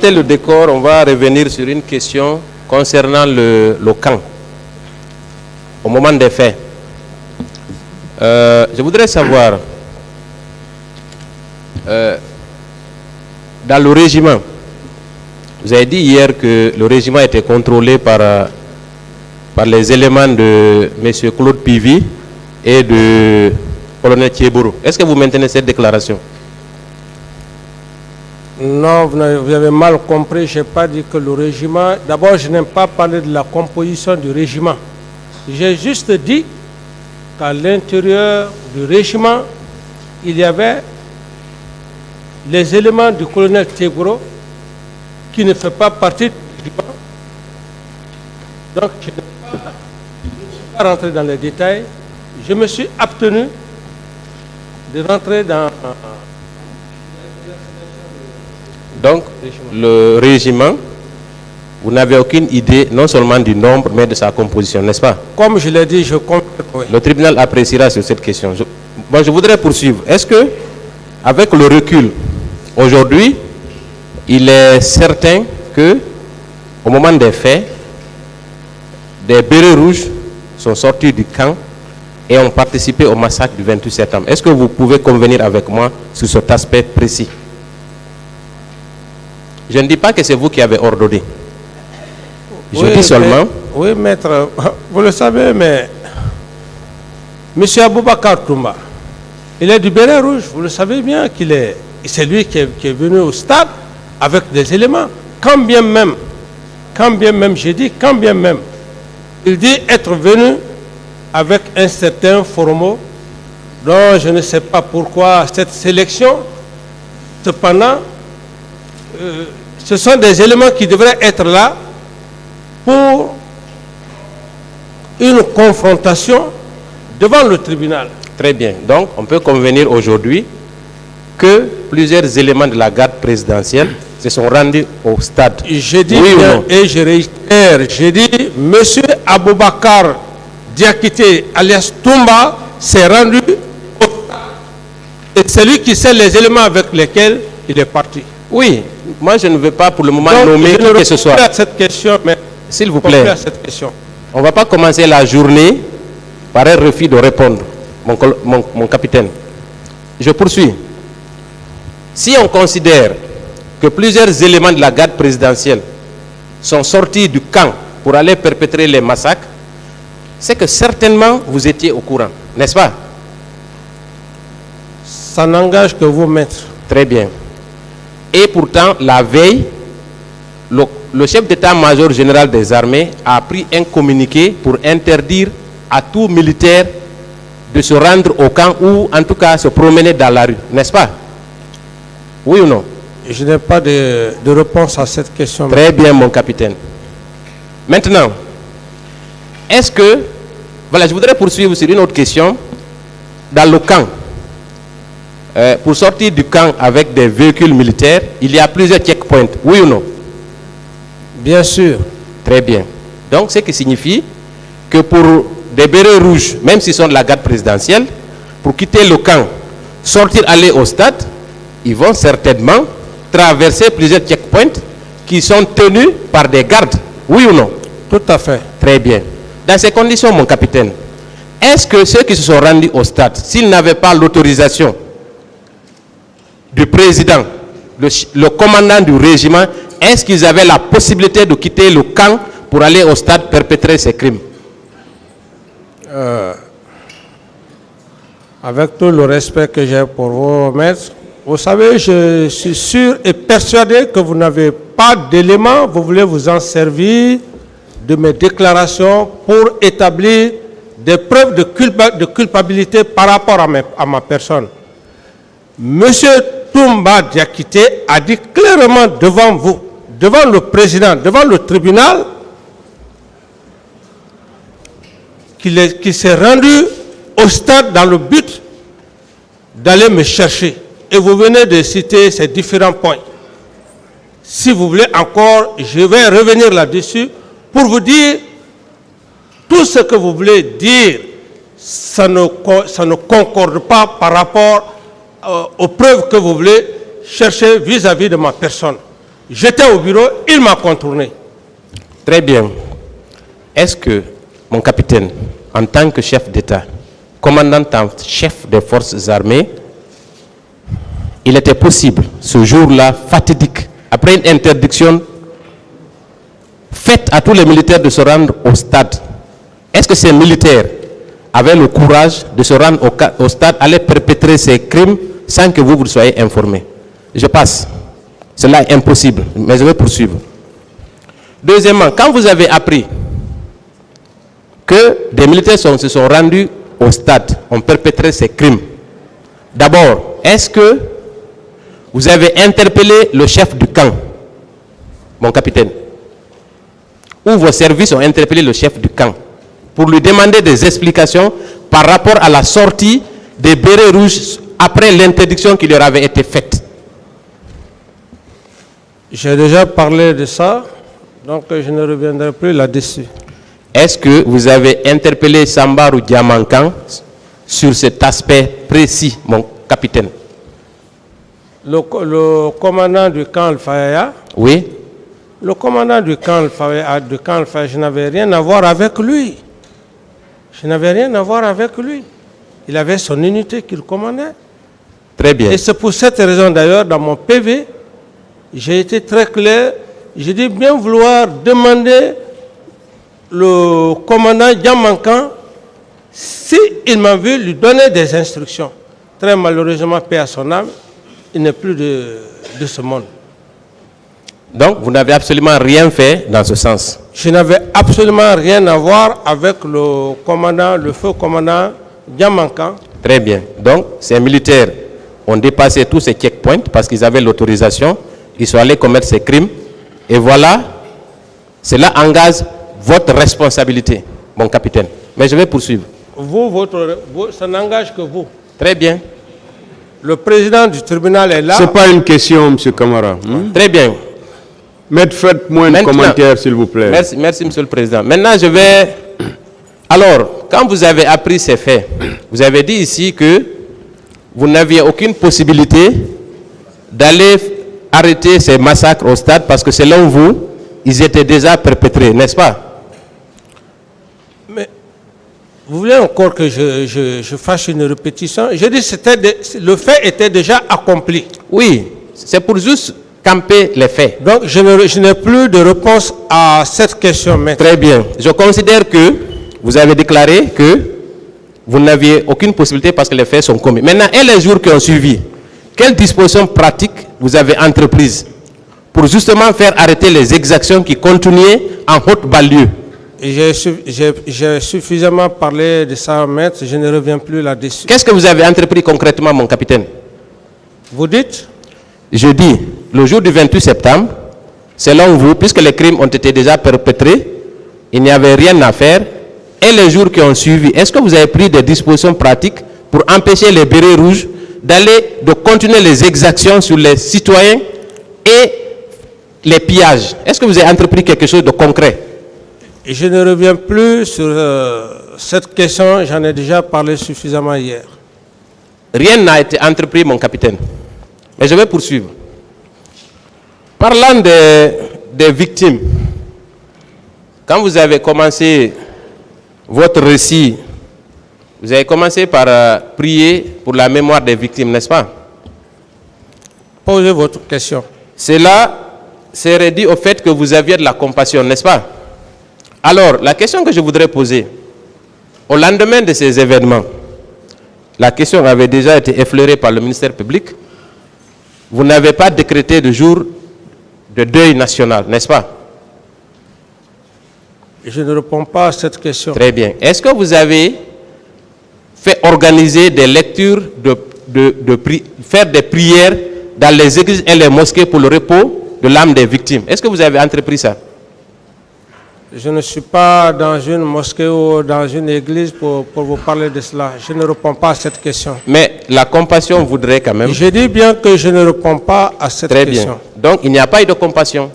planter le décor, on va revenir sur une question concernant le camp. Au moment des faits, je voudrais savoir, dans le régiment, vous avez dit hier que le régiment était contrôlé par les éléments de M. Claude Pivi et de colonel Thiebourou. Est-ce que vous maintenez cette déclaration? Non, vous avez mal compris. Je n'ai pas dit que le régiment... D'abord, je n'aime pas parler de la composition du régiment. J'ai juste dit qu'à l'intérieur du régiment, il y avait les éléments du colonel Thiebourou qui ne fait pas partie du régiment. Donc, je ne suis pas rentré dans les détails. Je me suis abstenu de rentrer dans... Donc, le régiment, vous n'avez aucune idée non seulement du nombre, mais de sa composition, n'est-ce pas? Comme je l'ai dit, je compte. Oui. Le tribunal appréciera sur cette question. Je voudrais poursuivre. Est-ce que, avec le recul, aujourd'hui, il est certain que, au moment des faits, des bérets rouges sont sortis du camp et ont participé au massacre du 28 septembre? Est-ce que vous pouvez convenir avec moi sur cet aspect précis? Je ne dis pas que c'est vous qui avez ordonné. Je dis seulement... Oui, maître, vous le savez, mais M. Aboubakar Toumba, il est du béret rouge. Vous le savez bien qu'il est... C'est lui qui est venu au stade avec des éléments. Quand bien même, j'ai dit, quand bien même, il dit être venu avec un certain Foromo, dont je ne sais pas pourquoi cette sélection. Cependant, ce sont des éléments qui devraient être là pour une confrontation devant le tribunal. Très bien. Donc, on peut convenir aujourd'hui que plusieurs éléments de la garde présidentielle se sont rendus au stade. Je dis oui bien, et je réitère, j'ai dit, M. Aboubakar Diakité, alias Toumba, s'est rendu au stade. Et c'est lui qui sait les éléments avec lesquels il est parti. Oui, moi je ne veux pas pour le moment nommer qui que ce soit. Cette question, mais s'il vous plaît, cette question. On ne va pas commencer la journée par un refus de répondre, mon capitaine. Je poursuis. Si on considère que plusieurs éléments de la garde présidentielle sont sortis du camp pour aller perpétrer les massacres, c'est que certainement vous étiez au courant, n'est-ce pas? Ça n'engage que vous, maître. Très bien. Et pourtant, la veille, le chef d'état-major général des armées a pris un communiqué pour interdire à tout militaire de se rendre au camp ou en tout cas se promener dans la rue, n'est-ce pas? Oui ou non? Je n'ai pas de réponse à cette question. Très bien, mon capitaine. Maintenant, est-ce que... Voilà, je voudrais poursuivre sur une autre question. Dans le camp, pour sortir du camp avec des véhicules militaires, il y a plusieurs checkpoints, oui ou non? Bien sûr. Très bien. Donc, ce qui signifie que pour des bérets rouges, même s'ils sont de la garde présidentielle, pour quitter le camp, sortir, aller au stade, ils vont certainement traverser plusieurs checkpoints qui sont tenus par des gardes, oui ou non? Tout à fait. Très bien. Dans ces conditions, mon capitaine, est-ce que ceux qui se sont rendus au stade, s'ils n'avaient pas l'autorisation du président, le commandant du régiment, est-ce qu'ils avaient la possibilité de quitter le camp pour aller au stade perpétrer ces crimes? Avec tout le respect que j'ai pour vous, maître, vous savez, je suis sûr et persuadé que vous n'avez pas d'éléments, vous voulez vous en servir de mes déclarations pour établir des preuves de culpabilité par rapport à ma personne. Monsieur Toumba Diakité a dit clairement devant vous, devant le président, devant le tribunal, qu'il s'est rendu au stade dans le but d'aller me chercher. Et vous venez de citer ces différents points. Si vous voulez encore, je vais revenir là-dessus pour vous dire tout ce que vous voulez dire, ça ne concorde pas par rapport aux preuves que vous voulez chercher vis-à-vis de ma personne. J'étais au bureau, il m'a contourné. Très bien. Est-ce que, mon capitaine, en tant que chef d'État, commandant en chef des forces armées, il était possible, ce jour-là, fatidique, après une interdiction faite à tous les militaires de se rendre au stade, est-ce que ces militaires avaient le courage de se rendre au stade, aller perpétrer ces crimes sans que vous soyez informés? Je passe. Cela est impossible, mais je vais poursuivre. Deuxièmement, quand vous avez appris que des militaires se sont rendus au stade, ont perpétré ces crimes, d'abord, est-ce que vous avez interpellé le chef du camp, mon capitaine, ou vos services ont interpellé le chef du camp pour lui demander des explications par rapport à la sortie des bérets rouges après l'interdiction qui leur avait été faite? J'ai déjà parlé de ça, donc je ne reviendrai plus là-dessus. Est-ce que vous avez interpellé Sambarou Diamankan sur cet aspect précis, mon capitaine? Le commandant du camp Al-Faya, Oui. le commandant du camp Al-Faya, je n'avais rien à voir avec lui. Je n'avais rien à voir avec lui. Il avait son unité qu'il commandait. Très bien. Et c'est pour cette raison d'ailleurs, dans mon PV, j'ai été très clair. J'ai dit bien vouloir demander le commandant Diamankan s'il m'a vu lui donner des instructions. Très malheureusement, paix à son âme, il n'est plus de ce monde. Donc, vous n'avez absolument rien fait dans ce sens? Je n'avais absolument rien à voir avec le commandant, le feu commandant Diamankan. Très bien. Donc, ces militaires ont dépassé tous ces checkpoints parce qu'ils avaient l'autorisation. Ils sont allés commettre ces crimes. Et voilà, cela engage votre responsabilité, mon capitaine. Mais je vais poursuivre. Ça n'engage que vous. Très bien. Le président du tribunal est là. Ce n'est pas une question, M. Camara. Très bien. Faites-moi un commentaire, s'il vous plaît. Merci, merci, Monsieur le Président. Maintenant, je vais... Alors, quand vous avez appris ces faits, vous avez dit ici que vous n'aviez aucune possibilité d'aller arrêter ces massacres au stade parce que selon vous, ils étaient déjà perpétrés, n'est-ce pas? Mais vous voulez encore que je fasse une répétition? Je dis que le fait était déjà accompli. Oui, c'est pour juste camper les faits. Donc je n'ai plus de réponse à cette question maintenant. Très bien. Je considère que vous avez déclaré que vous n'aviez aucune possibilité parce que les faits sont commis. Maintenant, et les jours qui ont suivi, quelles dispositions pratiques vous avez entreprises pour justement faire arrêter les exactions qui continuaient en haute banlieue? J'ai suffisamment parlé de ça, maître, je ne reviens plus là-dessus. Qu'est-ce que vous avez entrepris concrètement, mon capitaine? Vous dites? Je dis, le jour du 28 septembre, selon vous, puisque les crimes ont été déjà perpétrés, il n'y avait rien à faire, et les jours qui ont suivi, est-ce que vous avez pris des dispositions pratiques pour empêcher les bérets rouges de continuer les exactions sur les citoyens et les pillages? Est-ce que vous avez entrepris quelque chose de concret? Je ne reviens plus sur cette question, j'en ai déjà parlé suffisamment hier. Rien n'a été entrepris, mon capitaine. Mais je vais poursuivre. Parlant des victimes, quand vous avez commencé votre récit, vous avez commencé par prier pour la mémoire des victimes, n'est-ce pas? Posez votre question. Cela serait dû au fait que vous aviez de la compassion, n'est-ce pas? Alors, la question que je voudrais poser, au lendemain de ces événements, la question avait déjà été effleurée par le ministère public. Vous n'avez pas décrété de jour de deuil national, n'est-ce pas? Je ne réponds pas à cette question. Très bien. Est-ce que vous avez fait organiser des lectures, faire des prières dans les églises et les mosquées pour le repos de l'âme des victimes? Est-ce que vous avez entrepris ça? Je ne suis pas dans une mosquée ou dans une église pour vous parler de cela. Je ne réponds pas à cette question. Mais la compassion voudrait quand même... Je dis bien que je ne réponds pas à cette Très question. bien. Donc, il n'y a pas eu de compassion.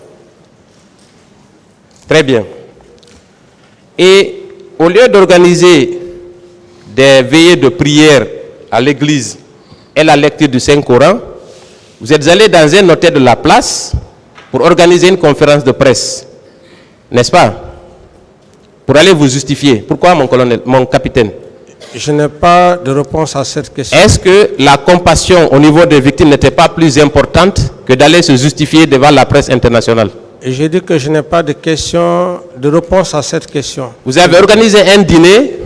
Très bien. Et au lieu d'organiser des veillées de prière à l'église et la lecture du Saint-Coran, vous êtes allé dans un hôtel de la place pour organiser une conférence de presse, n'est-ce pas? Pour aller vous justifier. Pourquoi, mon colonel, mon capitaine? Je n'ai pas de réponse à cette question. Est-ce que la compassion au niveau des victimes n'était pas plus importante que d'aller se justifier devant la presse internationale? Et j'ai dit que je n'ai pas de réponse à cette question. Vous avez organisé un dîner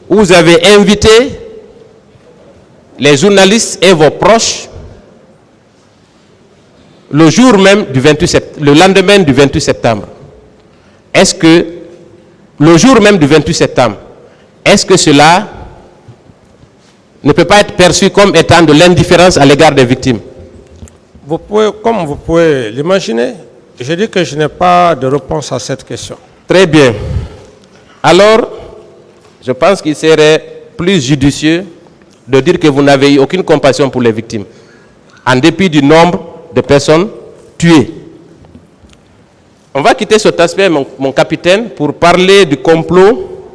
où vous avez invité les journalistes et vos proches le jour même du 28 septembre, le lendemain du 28 septembre. Est-ce que le jour même du 28 septembre, est-ce que cela ne peut pas être perçu comme étant de l'indifférence à l'égard des victimes? Comme vous pouvez l'imaginer, je dis que je n'ai pas de réponse à cette question. Très bien. Alors, je pense qu'il serait plus judicieux de dire que vous n'avez eu aucune compassion pour les victimes, en dépit du nombre de personnes tuées. On va quitter cet aspect, mon capitaine, pour parler du complot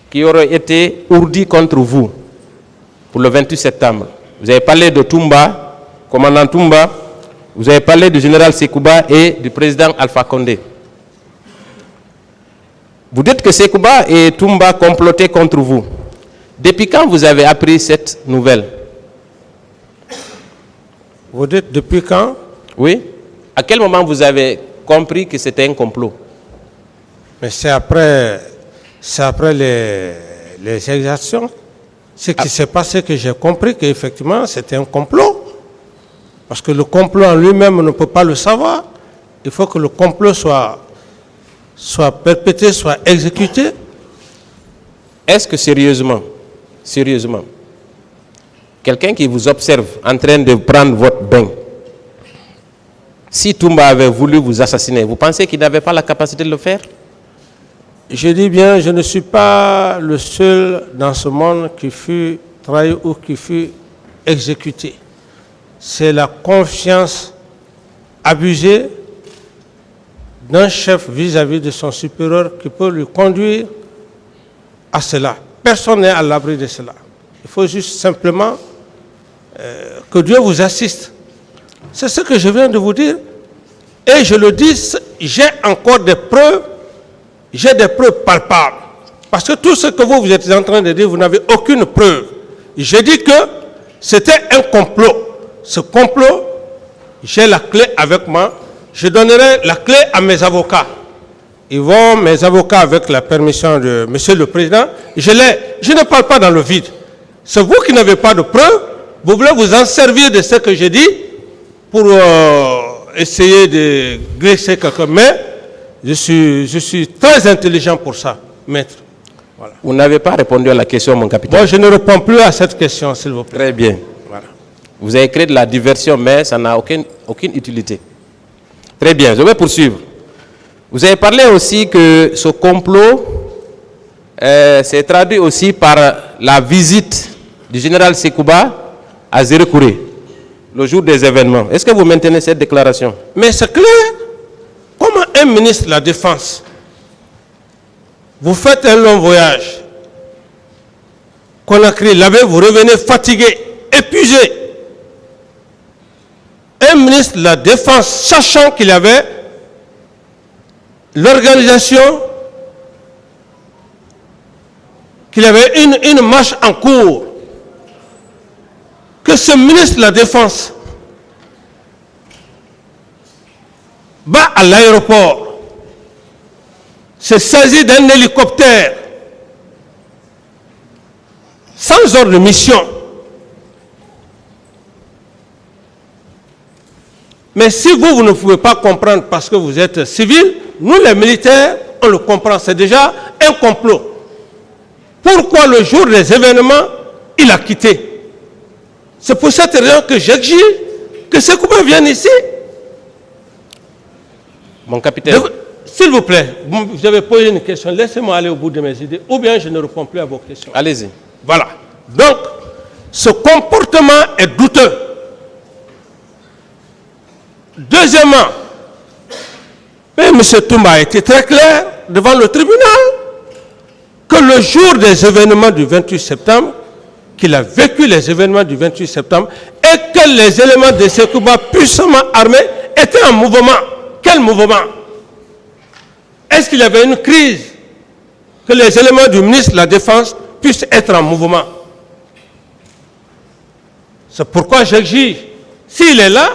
qui aurait été ourdi contre vous pour le 28 septembre. Vous avez parlé de Toumba, commandant Toumba, vous avez parlé du général Sekouba et du président Alpha Condé. Vous dites que Sekouba et Toumba complotaient contre vous. Depuis quand vous avez appris cette nouvelle? Vous dites depuis quand? Oui. À quel moment vous avez compris que c'était un complot? Mais c'est après les exactions. Ce qui s'est passé que j'ai compris qu'effectivement c'était un complot. Parce que le complot en lui-même ne peut pas le savoir. Il faut que le complot soit perpétré, soit exécuté. Est-ce que sérieusement, quelqu'un qui vous observe en train de prendre votre bain, si Toumba avait voulu vous assassiner, vous pensez qu'il n'avait pas la capacité de le faire? Je dis bien, je ne suis pas le seul dans ce monde qui fut trahi ou qui fut exécuté. C'est la confiance abusée d'un chef vis-à-vis de son supérieur qui peut lui conduire à cela. Personne n'est à l'abri de cela. Il faut juste simplement que Dieu vous assiste. C'est ce que je viens de vous dire. Et je le dis, j'ai encore des preuves, j'ai des preuves palpables. Parce que tout ce que vous êtes en train de dire, vous n'avez aucune preuve. J'ai dit que c'était un complot. Ce complot, j'ai la clé avec moi. Je donnerai la clé à mes avocats. Ils vont, mes avocats, avec la permission de Monsieur le Président, je ne parle pas dans le vide. C'est vous qui n'avez pas de preuves. Vous voulez vous en servir de ce que j'ai dit pour essayer de graisser quelqu'un. Mais je suis très intelligent pour ça, maître. Voilà. Vous n'avez pas répondu à la question, mon capitaine. Moi, je ne réponds plus à cette question, s'il vous plaît. Très bien. Voilà. Vous avez créé de la diversion, mais ça n'a aucune utilité. Très bien, je vais poursuivre. Vous avez parlé aussi que ce complot s'est traduit aussi par la visite du général Sekouba à Zérekouré, le jour des événements. Est-ce que vous maintenez cette déclaration? Mais c'est clair. Comment un ministre de la Défense, vous faites un long voyage, Conakry, là-bas, vous revenez fatigué, épuisé. Un ministre de la Défense, sachant qu'il y avait l'organisation, qu'il y avait une marche en cours, que ce ministre de la Défense va à l'aéroport, se saisit d'un hélicoptère, sans ordre de mission. Mais si vous ne pouvez pas comprendre parce que vous êtes civil, nous les militaires, on le comprend, c'est déjà un complot. Pourquoi le jour des événements, il a quitté? C'est pour cette raison que j'exige que Sekouba vienne ici. Mon capitaine. S'il vous plaît, vous avez posé une question, laissez-moi aller au bout de mes idées, ou bien je ne réponds plus à vos questions. Allez-y. Voilà. Donc, ce comportement est douteux. Deuxièmement, M. Toumba a été très clair devant le tribunal que le jour des événements du 28 septembre, qu'il a vécu les événements du 28 septembre et que les éléments de Sekouba puissamment armés étaient en mouvement. Quel mouvement? Est-ce qu'il y avait une crise que les éléments du ministre de la Défense puissent être en mouvement? C'est pourquoi j'exige, s'il est là,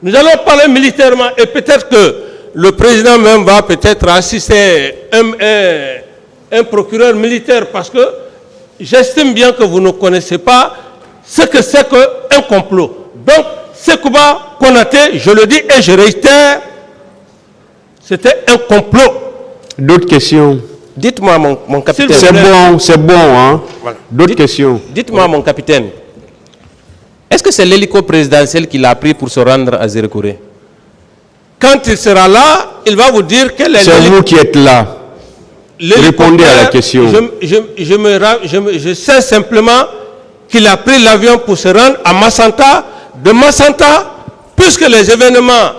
nous allons parler militairement et peut-être que le président même va peut-être assister un procureur militaire parce que j'estime bien que vous ne connaissez pas ce que c'est qu'un complot. Donc, Sekouba Konaté, je le dis et je réitère, c'était un complot. D'autres questions? Dites-moi, mon capitaine. C'est bon, hein? Voilà. D'autres questions? Dites-moi, mon capitaine. Est-ce que c'est l'hélico présidentiel qu'il a pris pour se rendre à Zérekouré? Quand il sera là, il va vous dire quel est C'est vous qui êtes là. Répondez à la question. Je sais simplement qu'il a pris l'avion pour se rendre à Massanta. De Massanta, puisque les événements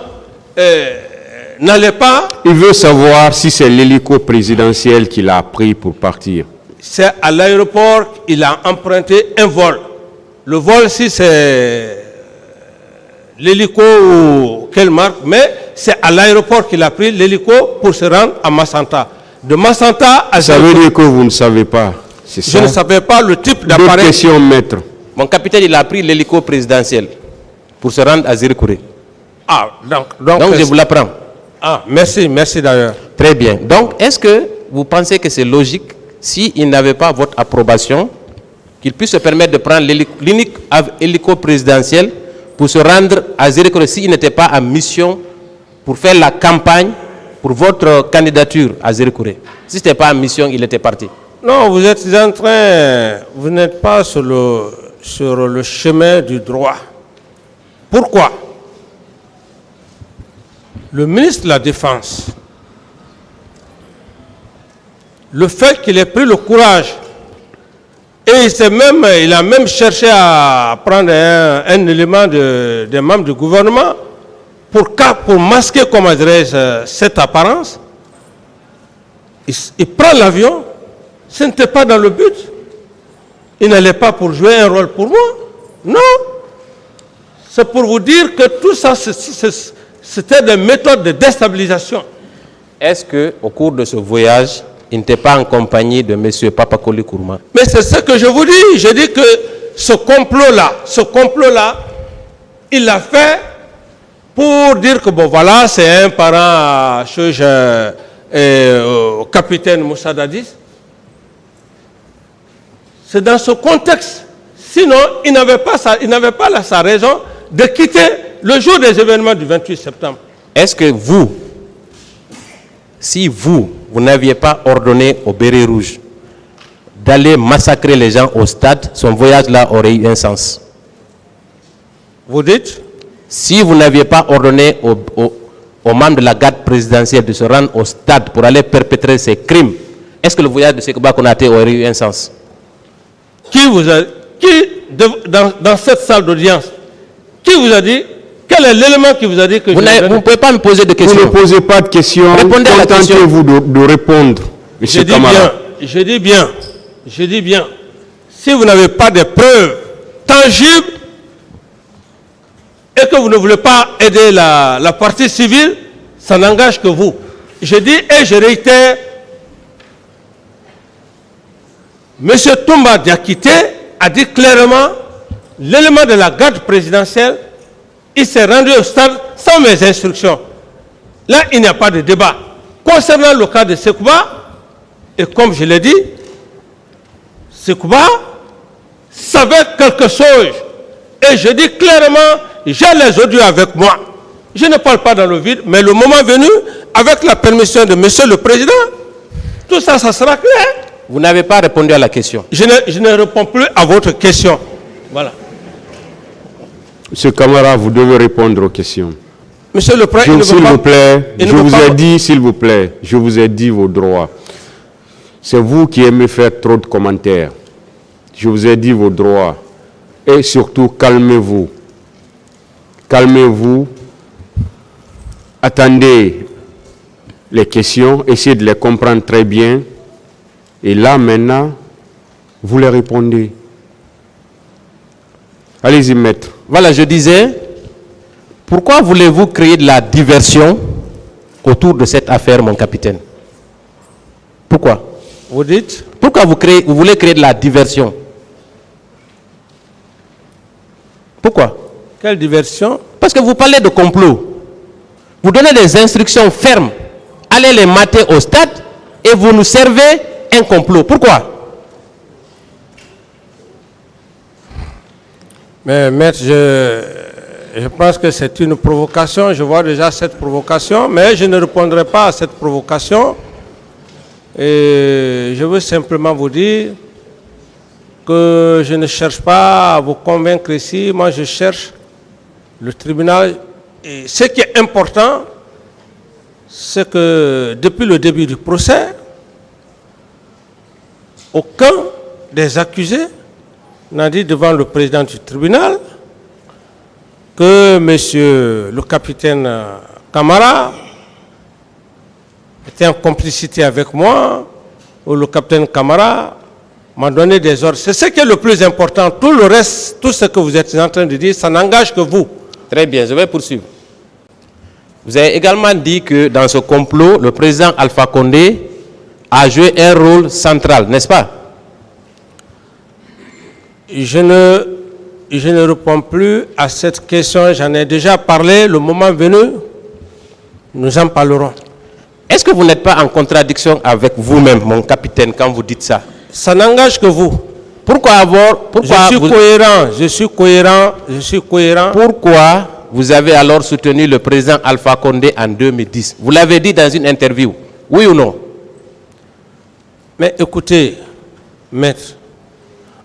n'allaient pas... Il veut savoir si c'est l'hélico présidentiel qu'il a pris pour partir. C'est à l'aéroport qu'il a emprunté un vol. Le vol, si c'est l'hélico ou quelle marque, mais c'est à l'aéroport qu'il a pris l'hélico pour se rendre à Massanta. De Massanta à... Ça veut dire que vous ne savez pas. C'est ça? Je ne savais pas le type d'appareil. D'autres questions, maître? Mon capitaine, il a pris l'hélico présidentiel pour se rendre à Zérekouré. Ah, donc je vous l'apprends. Ah, merci d'ailleurs. Très bien. Donc, est-ce que vous pensez que c'est logique, s'il n'avait pas votre approbation, qu'il puisse se permettre de prendre l'unique hélico présidentiel pour se rendre à Zérekouré s'il n'était pas en mission pour faire la campagne pour votre candidature à Zérekouré? Si ce n'était pas en mission, il était parti. Non, vous êtes en train... Vous n'êtes pas sur le chemin du droit. Pourquoi? Le ministre de la Défense, le fait qu'il ait pris le courage et il a même cherché à prendre un élément des membres du gouvernement pour masquer, comment dirais-je, cette apparence, il prend l'avion. Ce n'était pas dans le but. Il n'allait pas pour jouer un rôle pour moi. Non. C'est pour vous dire que tout ça, c'était des méthodes de déstabilisation. Est-ce qu'au cours de ce voyage, il n'était pas en compagnie de M. Papakoli Kourma? Mais c'est ce que je vous dis. Je dis que ce complot-là, il l'a fait pour dire que, bon, voilà, c'est un parent au capitaine Moussa Dadis. C'est dans ce contexte. Sinon, il n'avait pas sa raison de quitter le jour des événements du 28 septembre. Est-ce que si vous n'aviez pas ordonné au Béret Rouge d'aller massacrer les gens au stade, son voyage-là aurait eu un sens? Vous dites? Si vous n'aviez pas ordonné aux membres de la garde présidentielle de se rendre au stade pour aller perpétrer ces crimes, est-ce que le voyage de Sekouba Konaté aurait eu un sens? Dans cette salle d'audience, qui vous a dit? Quel est l'élément qui vous a dit que vous ne pouvez pas me poser de questions? Vous ne posez pas de questions. Répondez à la question. Contentez-vous de répondre, monsieur Camara. Je dis bien. Si vous n'avez pas de preuves tangibles et que vous ne voulez pas aider la partie civile, ça n'engage que vous. Je dis et je réitère, M. Toumba Diakité a dit clairement l'élément de la garde présidentielle, il s'est rendu au stade sans mes instructions. Là, il n'y a pas de débat. Concernant le cas de Sekouba, et comme je l'ai dit, Sekouba savait quelque chose. Et je dis clairement, j'ai les audios avec moi. Je ne parle pas dans le vide, mais le moment venu, avec la permission de Monsieur le Président, tout ça, ça sera clair. Vous n'avez pas répondu à la question. Je ne réponds plus à votre question. Voilà. Monsieur Camara, vous devez répondre aux questions. Monsieur le Président, s'il vous plaît, je vous ai dit, s'il vous plaît, je vous ai dit vos droits. C'est vous qui aimez faire trop de commentaires. Je vous ai dit vos droits. Et surtout, calmez-vous. Calmez-vous. Attendez les questions, essayez de les comprendre très bien. Et là, maintenant, vous les répondez. Allez-y, maître. Voilà, je disais, pourquoi voulez-vous créer de la diversion autour de cette affaire, mon capitaine? Pourquoi? Vous dites? Pourquoi vous voulez créer de la diversion? Pourquoi? Quelle diversion? Parce que vous parlez de complot. Vous donnez des instructions fermes. Allez les mater au stade et vous nous servez un complot. Pourquoi? Mais maître, je pense que c'est une provocation. Je vois déjà cette provocation, mais je ne répondrai pas à cette provocation. Et je veux simplement vous dire que je ne cherche pas à vous convaincre ici. Moi, je cherche le tribunal. Et ce qui est important, c'est que depuis le début du procès, aucun des accusés n'a dit devant le président du tribunal que monsieur le capitaine Camara était en complicité avec moi, ou le capitaine Camara m'a donné des ordres. C'est ce qui est le plus important. Tout le reste, tout ce que vous êtes en train de dire, ça n'engage que vous. Très bien, je vais poursuivre. Vous avez également dit que dans ce complot, le président Alpha Condé a joué un rôle central, n'est-ce pas? Je ne réponds plus à cette question. J'en ai déjà parlé. Le moment venu, nous en parlerons. Est-ce que vous n'êtes pas en contradiction avec vous-même, mon capitaine, quand vous dites ça? Ça n'engage que vous. Pourquoi Je suis cohérent. Pourquoi vous avez alors soutenu le président Alpha Condé en 2010? Vous l'avez dit dans une interview, oui ou non? Mais écoutez, maître,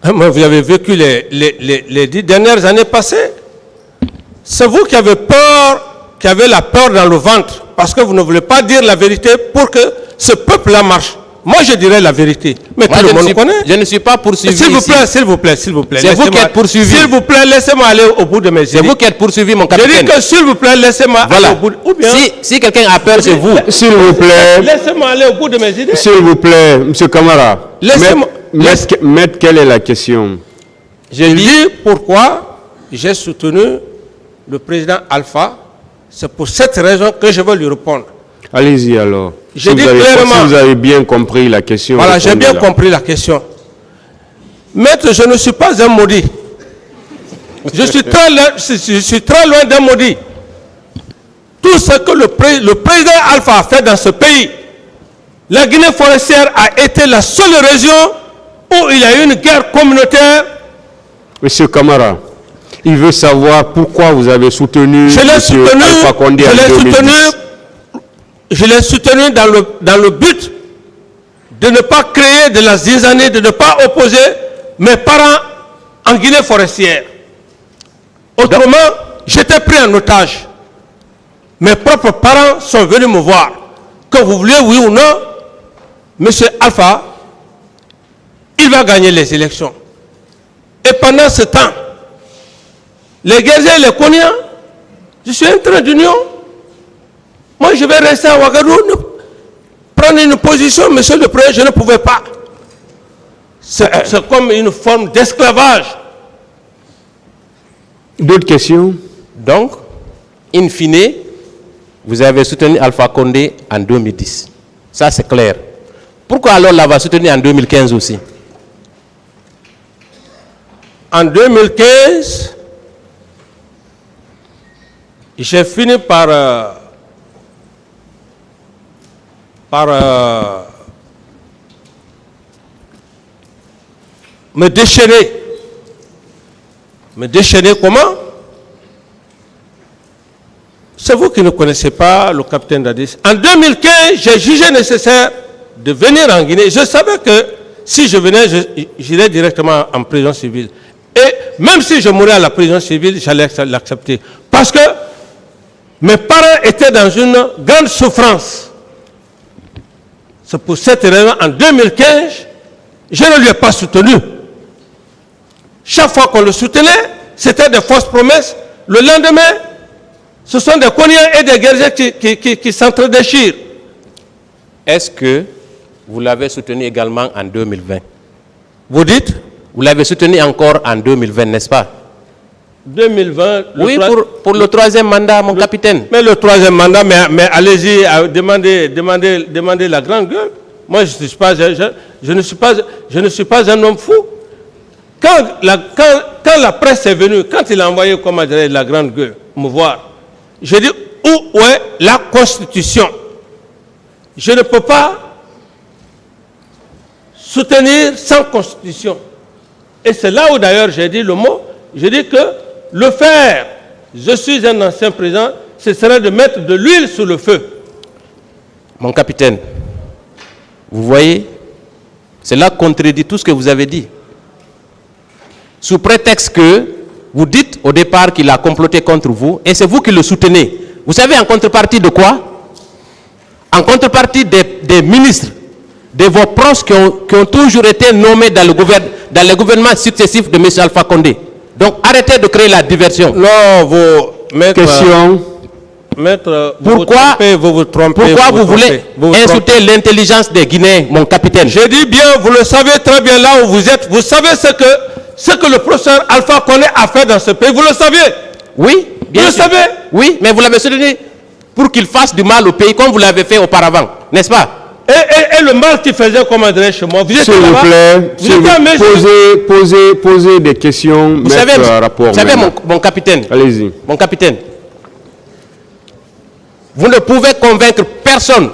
vous avez vécu les 10 dernières années passées. C'est vous qui avez peur, qui avez la peur dans le ventre, parce que vous ne voulez pas dire la vérité pour que ce peuple-là marche. Moi, je dirais la vérité. Mais Moi, tout le monde connaît. Je ne suis pas poursuivi. S'il vous plaît. C'est vous qui êtes poursuivi. S'il vous plaît, laissez-moi aller au bout de mes idées. C'est vous qui êtes poursuivi, mon Je capitaine. dis que s'il vous plaît, laissez-moi aller au bout de... Ou bien, si quelqu'un a peur, c'est vous. S'il vous plaît. Laissez-moi aller au bout de mes idées. S'il vous plaît, M. Camara. Maître, quelle est la question? Je dis pourquoi j'ai soutenu le président Alpha. C'est pour cette raison que je veux lui répondre. Allez-y alors. Je dis clairement. Si vous avez bien compris la question. Voilà, j'ai bien compris la question. Maître, je ne suis pas un maudit. Je suis très loin d'un maudit. Tout ce que le président Alpha a fait dans ce pays, la Guinée forestière a été la seule région où il y a eu une guerre communautaire. Monsieur Camara, il veut savoir pourquoi vous avez soutenu Alpha Condé en 2010. Je l'ai soutenu dans le but de ne pas créer de la zizanie, de ne pas opposer mes parents en Guinée forestière. Autrement, j'étais pris en otage. Mes propres parents sont venus me voir. Que vous voulez, oui ou non, M. Alpha, il va gagner les élections. Et pendant ce temps, les Guerriers et les Koniens, je suis un train d'union. Moi, je vais rester à Ouagadougou, prendre une position, monsieur le Président, je ne pouvais pas. C'est comme une forme d'esclavage. D'autres questions? Donc, in fine, vous avez soutenu Alpha Condé en 2010. Ça, c'est clair. Pourquoi alors l'avoir soutenu en 2015 aussi? En 2015, j'ai fini par me déchaîner. Me déchaîner comment? C'est vous qui ne connaissez pas le capitaine Dadis. En 2015, j'ai jugé nécessaire de venir en Guinée. Je savais que si je venais, j'irais directement en prison civile. Et même si je mourais à la prison civile, j'allais l'accepter. Parce que mes parents étaient dans une grande souffrance. C'est pour cette raison, en 2015, je ne lui ai pas soutenu. Chaque fois qu'on le soutenait, c'était des fausses promesses. Le lendemain, ce sont des Koniens et des Guerriers qui s'entredéchirent. Est-ce que vous l'avez soutenu également en 2020? Vous dites? Vous l'avez soutenu encore en 2020, n'est-ce pas? 2020. Oui, pour le troisième mandat, mon capitaine. Mais le troisième mandat, mais allez-y, demandez la grande gueule. Moi, je ne suis pas un homme fou. Quand la presse est venue, quand il a envoyé, comment dire, la grande gueule, me voir, j'ai dit, où est la Constitution? Je ne peux pas soutenir sans Constitution. Et c'est là où d'ailleurs j'ai dit le mot, j'ai dit que le faire, je suis un ancien président, ce serait de mettre de l'huile sur le feu. Mon capitaine, vous voyez, cela contredit tout ce que vous avez dit. Sous prétexte que vous dites au départ qu'il a comploté contre vous, et c'est vous qui le soutenez. Vous savez en contrepartie de quoi? En contrepartie des ministres, de vos proches qui ont toujours été nommés dans les gouvernements successifs de M. Alpha Condé. Donc arrêtez de créer la diversion. Non, Maître, pourquoi vous voulez insulter l'intelligence des Guinéens, mon capitaine? Je dis bien, vous le savez très bien là où vous êtes. Vous savez ce que le professeur Alpha Condé a fait dans ce pays. Vous le savez? Oui, bien sûr. Vous le savez? Oui, mais vous l'avez soutenu pour qu'il fasse du mal au pays comme vous l'avez fait auparavant, n'est-ce pas? Et le mal qu'il faisait, comment dire, chez moi. S'il vous plaît, posez des questions. Vous savez, mon capitaine. Allez-y. Mon capitaine, vous ne pouvez convaincre personne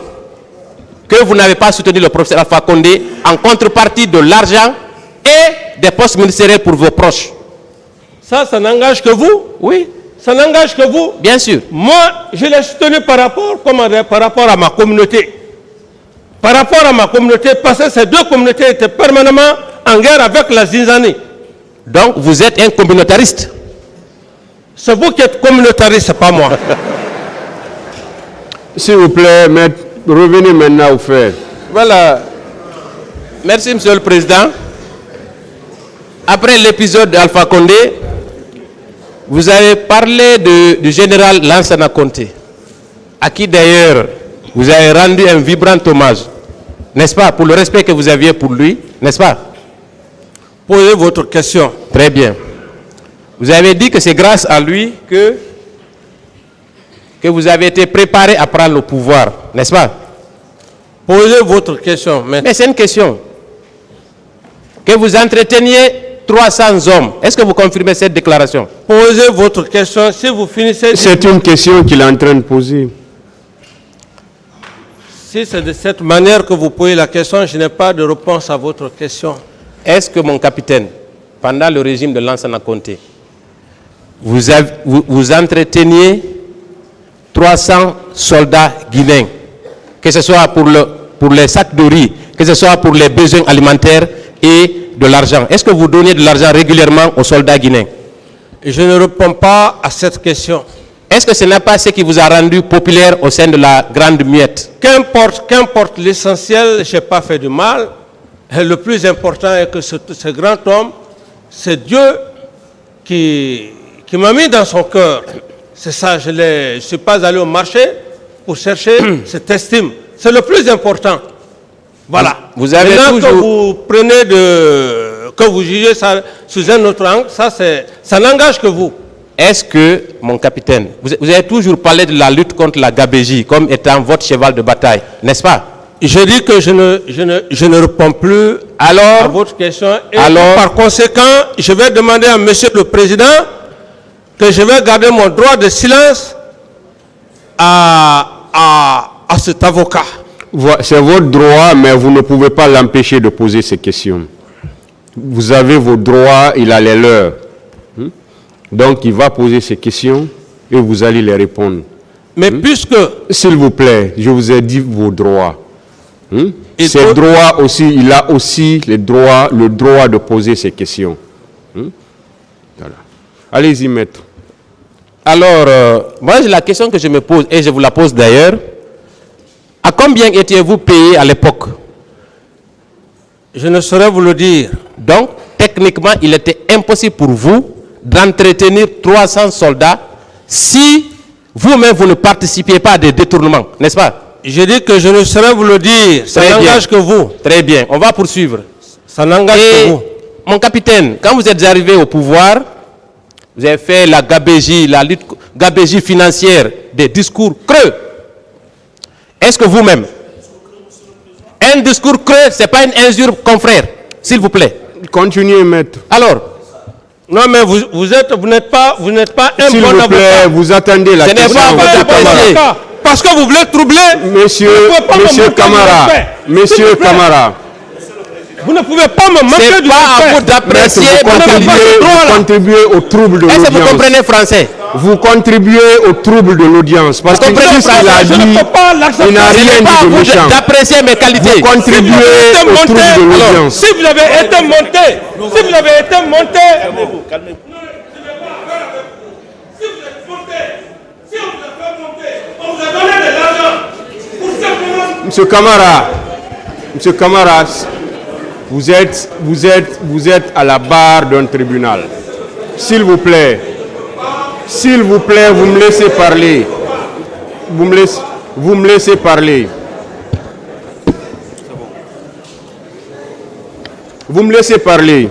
que vous n'avez pas soutenu le professeur Alpha Condé en contrepartie de l'argent et des postes ministériels pour vos proches. Ça n'engage que vous? Oui. Ça n'engage que vous? Bien sûr. Moi, je l'ai soutenu par rapport à ma communauté. Par rapport à ma communauté, parce que ces deux communautés étaient permanemment en guerre avec la Zinzanie. Donc, vous êtes un communautariste. C'est vous qui êtes communautariste, c'est pas moi. S'il vous plaît, revenez maintenant au fait. Voilà. Merci, Monsieur le Président. Après l'épisode d'Alpha Condé, vous avez parlé du général Lansana Conté, à qui d'ailleurs vous avez rendu un vibrant hommage, n'est-ce pas, pour le respect que vous aviez pour lui, n'est-ce pas? Posez votre question. Très bien. Vous avez dit que c'est grâce à lui que vous avez été préparé à prendre le pouvoir, n'est-ce pas? Posez votre question. Mais c'est une question. Que vous entreteniez 300 hommes. Est-ce que vous confirmez cette déclaration? Posez votre question. Si vous finissez... C'est une question qu'il est en train de poser. Si c'est de cette manière que vous posez la question, je n'ai pas de réponse à votre question. Est-ce que, mon capitaine, pendant le régime de Lansana Conté, vous entreteniez 300 soldats guinéens, que ce soit pour les sacs de riz, que ce soit pour les besoins alimentaires et de l'argent? Est-ce que vous donniez de l'argent régulièrement aux soldats guinéens? Je ne réponds pas à cette question. Est-ce que ce n'est pas ce qui vous a rendu populaire au sein de la Grande Muette? Qu'importe l'essentiel, je n'ai pas fait du mal. Et le plus important est que ce grand homme, c'est Dieu qui m'a mis dans son cœur. C'est ça, je ne suis pas allé au marché pour chercher cette estime. C'est le plus important. Voilà. Vous avez toujours... que vous prenez que vous jugez ça sous un autre angle, ça n'engage que vous. Est-ce que, mon capitaine, vous avez toujours parlé de la lutte contre la gabégie comme étant votre cheval de bataille, n'est-ce pas? Je dis que je ne réponds plus à votre question. Et par conséquent, je vais demander à Monsieur le Président que je vais garder mon droit de silence à cet avocat. C'est votre droit, mais vous ne pouvez pas l'empêcher de poser ces questions. Vous avez vos droits, il a les leurs. Donc, il va poser ces questions et vous allez les répondre. Mais puisque... S'il vous plaît, je vous ai dit vos droits. Ces droits aussi, il a aussi le droit de poser ces questions. Voilà. Allez-y, maître. Alors, moi, la question que je me pose, et je vous la pose d'ailleurs, à combien étiez-vous payé à l'époque? Je ne saurais vous le dire. Donc, techniquement, il était impossible pour vous d'entretenir 300 soldats si vous-même vous ne participiez pas à des détournements, n'est-ce pas? Je dis que je ne saurais vous le dire. Ça n'engage que vous. Très bien, on va poursuivre. Ça n'engage que vous. Mon capitaine, quand vous êtes arrivé au pouvoir, Vous avez fait la gabégie, la lutte, gabégie financière, des discours creux. Est-ce que vous-même, un discours creux, ce n'est pas une injure, confrère, s'il vous plaît? Continuez, maître. Alors, Non, mais vous n'êtes pas un S'il bon vous plaît, avocat. vous attendez la Ce n'est question. pas Vous votre n'êtes pas un bon apprécié. avocat. Parce que vous voulez troubler. Monsieur, vous ne pouvez pas me monsieur manquer de Camara, respect. monsieur S'il vous plaît. Camara, Vous ne pouvez pas me ce manquer n'est du pas à vous respect. d'apprécier ma qualité. vous contribuez au trouble de Est-ce que vous l'audience. comprenez français? Vous contribuez au trouble de l'audience. Parce que tout comprenez ce qu'il a Je ne dit, peux pas l'accepter. il n'a Ce rien n'est pas à dit de vous méchant. d'apprécier mes qualités. Vous contribuez au trouble de l'audience. Si vous avez été monté, si vous avez été monté, on vous a donné de l'argent pour simplement. Monsieur Camara, vous êtes à la barre d'un tribunal. S'il vous plaît, vous me laissez parler. Vous me laissez parler. Vous me laissez parler.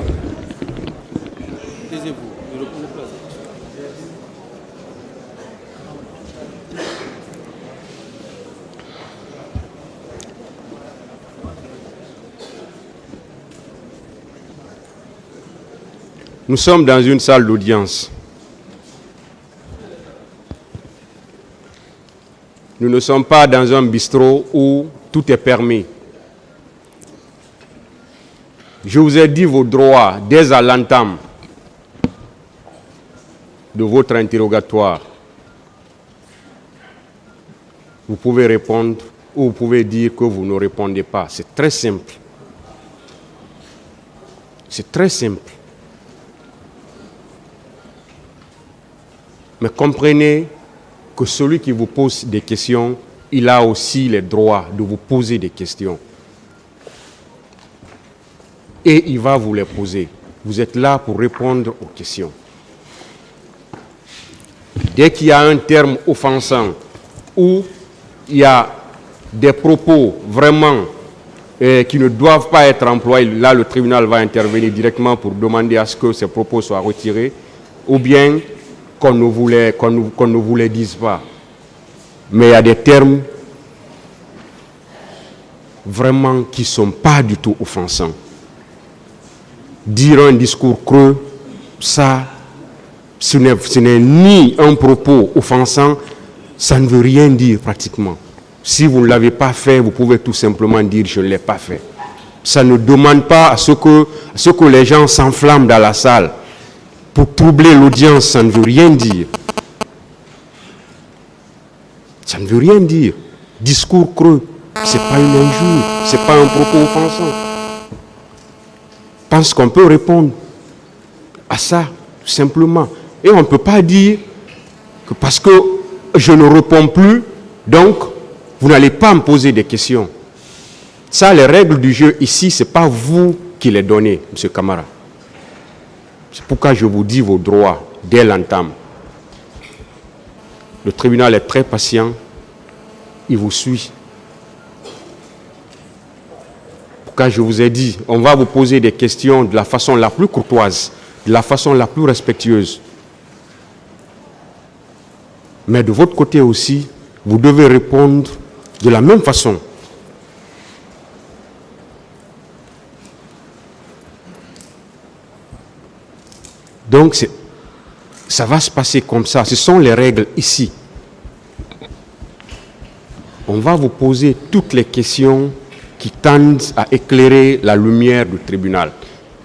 Nous sommes dans une salle d'audience. Nous ne sommes pas dans un bistrot où tout est permis. Je vous ai dit vos droits dès à l'entame de votre interrogatoire. Vous pouvez répondre ou vous pouvez dire que vous ne répondez pas. C'est très simple. C'est très simple. Mais comprenez que celui qui vous pose des questions, il a aussi le droit de vous poser des questions. Et il va vous les poser. Vous êtes là pour répondre aux questions. Dès qu'il y a un terme offensant ou il y a des propos vraiment qui ne doivent pas être employés, là le tribunal va intervenir directement pour demander à ce que ces propos soient retirés, ou bien qu'on ne vous les dise pas. Mais il y a des termes vraiment qui ne sont pas du tout offensants. Dire un discours creux, ça, ce n'est ni un propos offensant, ça ne veut rien dire pratiquement. Si vous ne l'avez pas fait, vous pouvez tout simplement dire « je ne l'ai pas fait ». Ça ne demande pas à ce que les gens s'enflamment dans la salle. Pour troubler l'audience, ça ne veut rien dire. Ça ne veut rien dire. Discours creux, ce n'est pas une injure, ce n'est pas un propos offensant. Je pense qu'on peut répondre à ça, simplement. Et on ne peut pas dire que parce que je ne réponds plus, donc vous n'allez pas me poser des questions. Ça, les règles du jeu ici, ce n'est pas vous qui les donnez, M. Camara. C'est pourquoi je vous dis vos droits dès l'entame. Le tribunal est très patient, il vous suit. Pourquoi je vous ai dit, on va vous poser des questions de la façon la plus courtoise, de la façon la plus respectueuse. Mais de votre côté aussi, vous devez répondre de la même façon. Donc, ça va se passer comme ça. Ce sont les règles ici. On va vous poser toutes les questions qui tendent à éclairer la lumière du tribunal.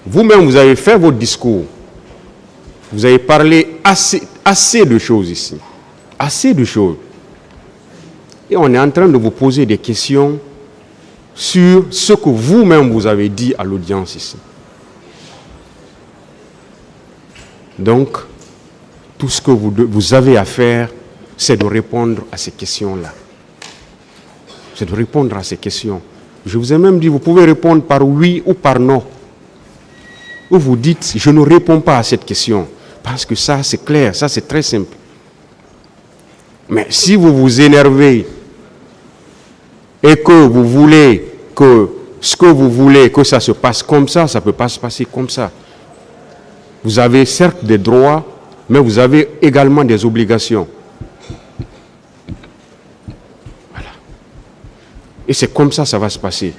Vous-même, vous avez fait votre discours. Vous avez parlé assez de choses ici. Assez de choses. Et on est en train de vous poser des questions sur ce que vous-même vous avez dit à l'audience ici. Donc, tout ce que vous avez à faire, c'est de répondre à ces questions-là. C'est de répondre à ces questions. Je vous ai même dit, vous pouvez répondre par oui ou par non. Ou vous dites, je ne réponds pas à cette question. Parce que ça, c'est clair, ça, c'est très simple. Mais si vous vous énervez et que vous voulez que ce que vous voulez, que ça se passe comme ça ne peut pas se passer comme ça. Vous avez certes des droits, mais vous avez également des obligations. Voilà. Et c'est comme ça que ça va se passer,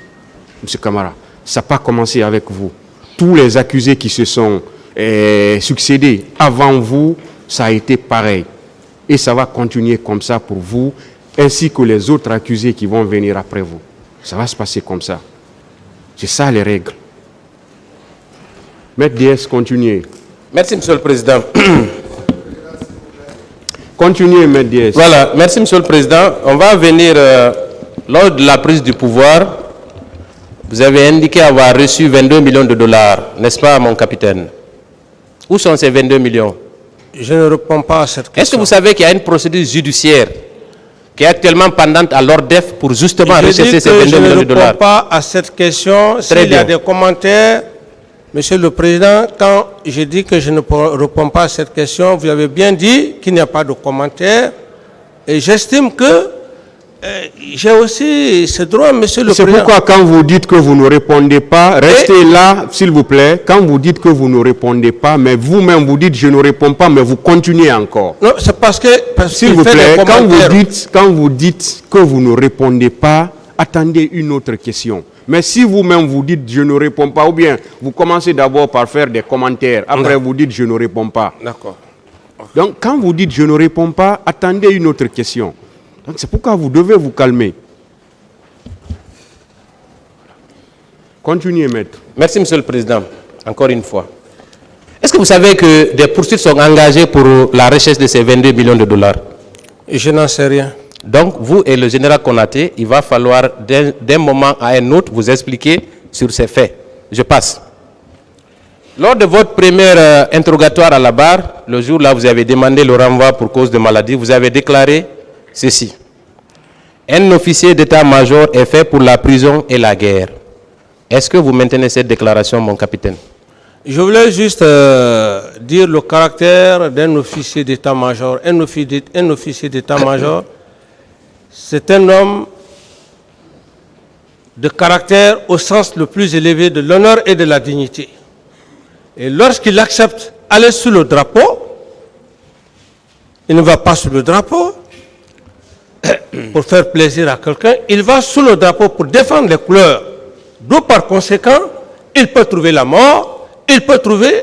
M. Camara. Ça n'a pas commencé avec vous. Tous les accusés qui se sont succédés avant vous, ça a été pareil. Et ça va continuer comme ça pour vous, ainsi que les autres accusés qui vont venir après vous. Ça va se passer comme ça. C'est ça les règles. Maître DS, continuez. Merci, Monsieur le Président. Continuez, Maître DS. Voilà, merci, Monsieur le Président. On va venir, lors de la prise du pouvoir, vous avez indiqué avoir reçu 22 millions de dollars, n'est-ce pas, mon capitaine? Où sont ces 22 millions? Je ne réponds pas à cette question. Est-ce que vous savez qu'il y a une procédure judiciaire qui est actuellement pendante à l'ORDEF pour justement rechercher ces 22 millions de dollars? Je ne réponds pas à cette question. S'il y a des commentaires, Monsieur le Président, quand je dis que je ne réponds pas à cette question, vous avez bien dit qu'il n'y a pas de commentaires. Et j'estime que j'ai aussi ce droit, Monsieur le Président. C'est pourquoi quand vous dites que vous ne répondez pas, restez là, s'il vous plaît. Quand vous dites que vous ne répondez pas, mais vous-même vous dites je ne réponds pas, mais vous continuez encore. Non, c'est parce que... S'il vous plaît, quand vous dites que vous ne répondez pas, attendez une autre question. Mais si vous-même vous dites je ne réponds pas, ou bien vous commencez d'abord par faire des commentaires, après vous dites je ne réponds pas. D'accord. Donc quand vous dites je ne réponds pas, attendez une autre question. Donc c'est pourquoi vous devez vous calmer. Continuez, maître. Merci, Monsieur le Président. Encore une fois. Est-ce que vous savez que des poursuites sont engagées pour la recherche de ces 22 millions de dollars? Je n'en sais rien. Donc, vous et le général Konaté, il va falloir d'un moment à un autre vous expliquer sur ces faits. Je passe. Lors de votre premier interrogatoire à la barre, le jour là vous avez demandé le renvoi pour cause de maladie, vous avez déclaré ceci. Un officier d'état-major est fait pour la prison et la guerre. Est-ce que vous maintenez cette déclaration, mon capitaine? Je voulais juste dire le caractère d'un officier d'état-major. Un officier d'état-major, c'est un homme de caractère au sens le plus élevé de l'honneur et de la dignité. Et lorsqu'il accepte aller sous le drapeau, il ne va pas sous le drapeau pour faire plaisir à quelqu'un, il va sous le drapeau pour défendre les couleurs. D'où par conséquent, il peut trouver la mort, il peut trouver,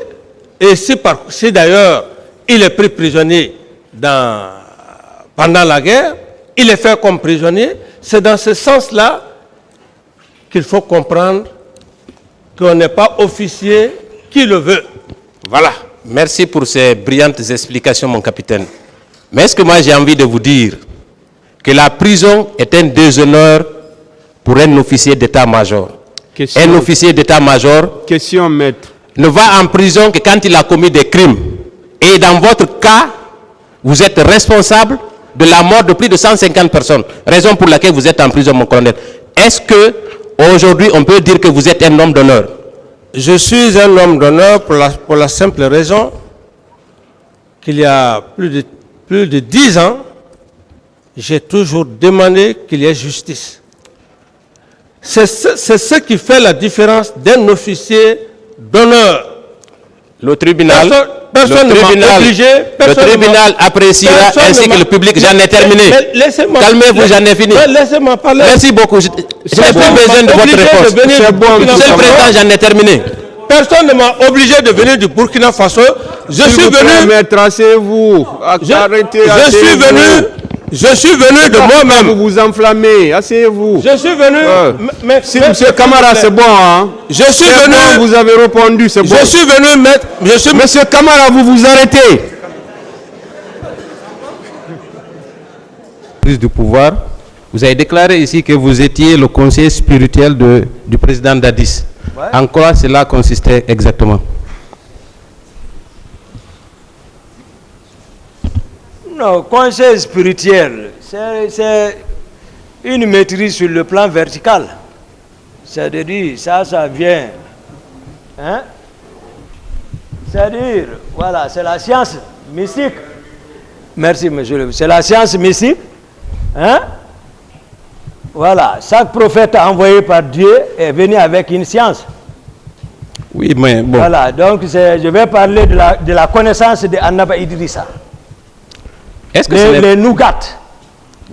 et si d'ailleurs il est pris prisonnier pendant la guerre, il est fait comme prisonnier, c'est dans ce sens-là qu'il faut comprendre qu'on n'est pas officier qui le veut. Voilà. Merci pour ces brillantes explications, mon capitaine. Mais est-ce que moi j'ai envie de vous dire que la prison est un déshonneur pour un officier d'état-major? Un officier d'état-major Question, maître. ne va en prison que quand il a commis des crimes. Et dans votre cas, vous êtes responsable de la mort de plus de 150 personnes. Raison pour laquelle vous êtes en prison, mon colonel. Est-ce que aujourd'hui on peut dire que vous êtes un homme d'honneur? Je suis un homme d'honneur pour la simple raison qu'il y a plus de 10 ans, j'ai toujours demandé qu'il y ait justice. C'est ce qui fait la différence d'un officier d'honneur. Le tribunal, personne le tribunal appréciera ainsi que le public. J'en ai terminé. Calmez-vous, j'en ai fini. Laissez-moi parler. Merci beaucoup. Je n'ai plus besoin de votre réponse. Monsieur le Président, j'en ai terminé. Personne ne m'a obligé de venir du Burkina Faso. Je suis venu. Maître, asseyez-vous. Arrêtez. Je suis venu de moi-même. Vous vous enflammez. Asseyez-vous. Je suis venu. Monsieur Camara, c'est bon, hein? Je suis venu. Bon, vous avez répondu, c'est bon. Je suis venu mettre. Monsieur Camara, vous vous arrêtez. Prise du pouvoir, vous avez déclaré ici que vous étiez le conseiller spirituel du président Dadis. Ouais. En quoi cela consistait exactement? Non, conseil spirituel, c'est une maîtrise sur le plan vertical. C'est-à-dire, ça vient. Hein? C'est-à-dire, voilà, c'est la science mystique. Merci, monsieur. C'est la science mystique. Hein? Voilà, chaque prophète envoyé par Dieu est venu avec une science. Oui. Oui, mais bon. Voilà, donc je vais parler de la connaissance de Annaba Idrissa. Est-ce que ce n'est Les nougats.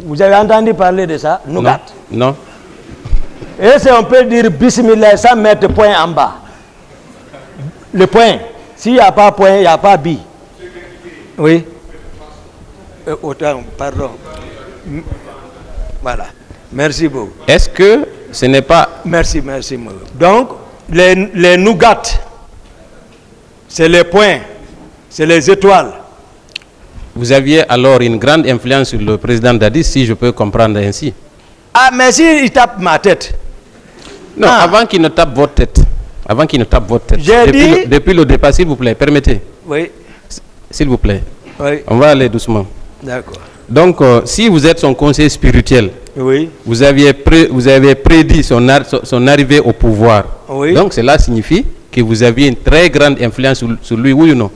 Vous avez entendu parler de ça? Nougat. Non. Et si on peut dire bismillah sans mettre point en bas. Le point. S'il n'y a pas point, il n'y a pas bi. Oui. Autant, pardon. Voilà. Merci beaucoup. Est-ce que ce n'est pas... Merci. Donc, les nougats, c'est les points, c'est les étoiles. Vous aviez alors une grande influence sur le président Dadis, si je peux comprendre ainsi. Ah, mais s'il tape ma tête. Non, avant qu'il ne tape votre tête. Avant qu'il ne tape votre tête. Depuis le départ, s'il vous plaît, permettez. Oui. S'il vous plaît. Oui. On va aller doucement. D'accord. Donc, si vous êtes son conseiller spirituel, oui. vous avez prédit son arrivée au pouvoir. Oui. Donc, cela signifie que vous aviez une très grande influence sur lui, oui ou non?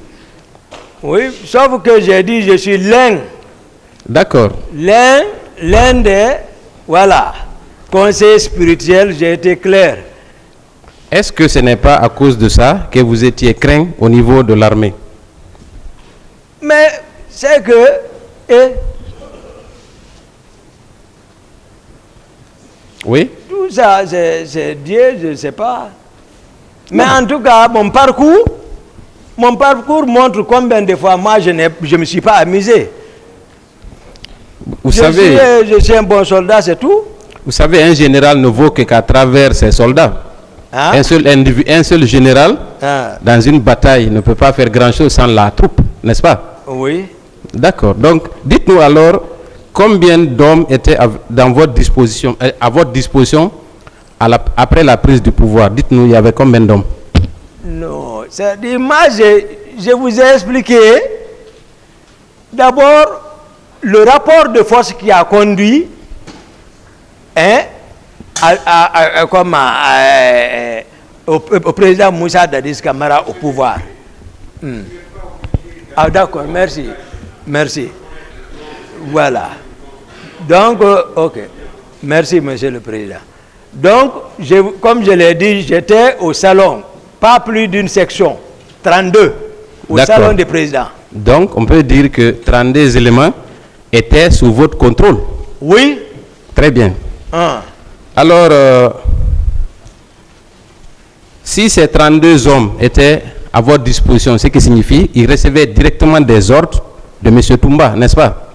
Oui, sauf que j'ai dit je suis l'un. D'accord. L'un des, voilà, conseillers spirituels, j'ai été clair. Est-ce que ce n'est pas à cause de ça que vous étiez craint au niveau de l'armée? Mais c'est que... Oui. Tout ça, c'est Dieu, je ne sais pas. Mais en tout cas, mon parcours montre combien de fois moi je ne me suis pas amusé. Vous savez, je suis un bon soldat, c'est tout. Vous savez, un général ne vaut qu'à travers ses soldats. Hein? Un seul général dans une bataille ne peut pas faire grand-chose sans la troupe, n'est-ce pas? Oui. D'accord. Donc, dites-nous alors combien d'hommes étaient à votre disposition après la prise du pouvoir. Dites-nous, il y avait combien d'hommes? Non, c'est-à-dire, moi, je vous ai expliqué d'abord le rapport de force qui a conduit au président Moussa Dadis Camara au pouvoir. Ah, d'accord, merci. Voilà. Donc, ok. Merci, monsieur le président. Donc, comme je l'ai dit, j'étais au salon, pas plus d'une section, 32, au salon du président. Donc, on peut dire que 32 éléments étaient sous votre contrôle? Oui. Très bien. Alors, si ces 32 hommes étaient à votre disposition, ce qui signifie qu'ils recevaient directement des ordres de M. Toumba, n'est-ce pas?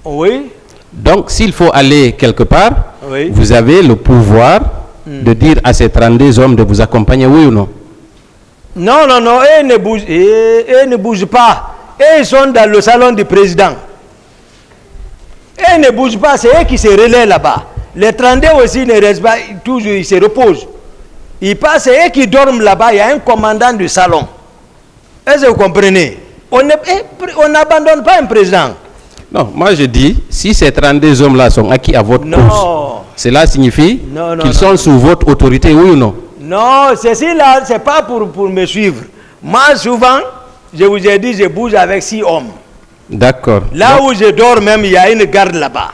Oui. Donc, s'il faut aller quelque part, oui, vous avez le pouvoir de dire à ces 32 hommes de vous accompagner, oui ou non? Non, eux ne bougent pas. Eux, ils sont dans le salon du président. Eux ne bougent pas, c'est eux qui se relaient là-bas. Les 32 aussi ne restent pas, toujours ils se reposent. Ils passent, c'est eux qui dorment là-bas, il y a un commandant du salon. Est-ce que vous comprenez? On n'abandonne pas un président. Non, moi je dis, si ces 32 hommes-là sont acquis à votre cause, cela signifie qu'ils sont sous votre autorité, oui ou non? Non, ceci-là, ce n'est pas pour me suivre. Moi, souvent, je vous ai dit, je bouge avec 6 hommes. D'accord. Là où je dors même, il y a une garde là-bas.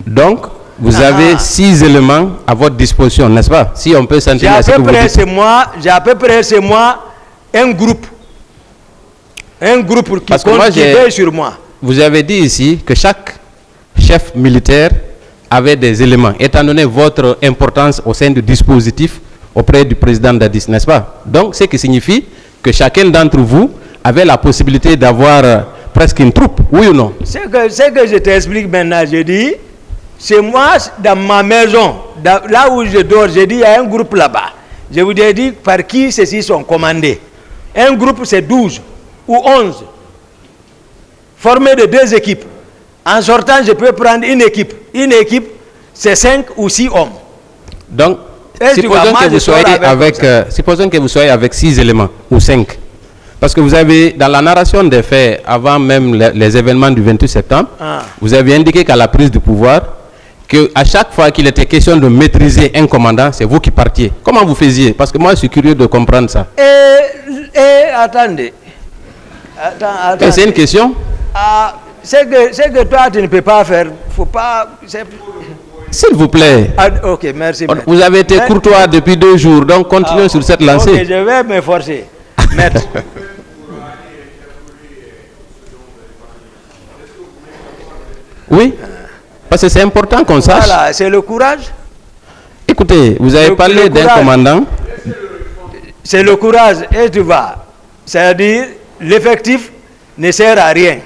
Donc, vous avez 6 éléments à votre disposition, n'est-ce pas? Si on peut sentir à ce que vous dites. J'ai à peu près chez moi un groupe. Un groupe qui veille sur moi. Vous avez dit ici que chaque chef militaire avait des éléments, étant donné votre importance au sein du dispositif auprès du président Dadis, n'est-ce pas? Donc, ce qui signifie que chacun d'entre vous avait la possibilité d'avoir presque une troupe, oui ou non? Ce que je t'explique maintenant, je dis, c'est moi, dans ma maison, là où je dors, je dis, il y a un groupe là-bas. Je vous ai dit par qui ceux-ci sont commandés. Un groupe, c'est 12 ou 11. Formé de 2 équipes. En sortant, je peux prendre une équipe. Une équipe, c'est 5 ou 6 hommes. Donc, supposons que vous soyez avec 6 éléments ou 5. Parce que vous avez, dans la narration des faits, avant même les événements du 28 septembre, vous avez indiqué qu'à la prise du pouvoir, qu'à chaque fois qu'il était question de maîtriser un commandant, c'est vous qui partiez. Comment vous faisiez? Parce que moi, je suis curieux de comprendre ça. Attendez. C'est une question? C'est que toi, tu ne peux pas faire. Faut pas... S'il vous plaît. Ah, ok, merci. Maître. Vous avez été courtois depuis 2 jours, donc continuez sur cette lancée. Ok, je vais m'efforcer. Maître. Oui, parce que c'est important qu'on sache. Voilà, c'est le courage. Écoutez, vous avez parlé d'un courage. commandant. C'est le courage, et tu vois. C'est-à-dire, l'effectif ne sert à rien.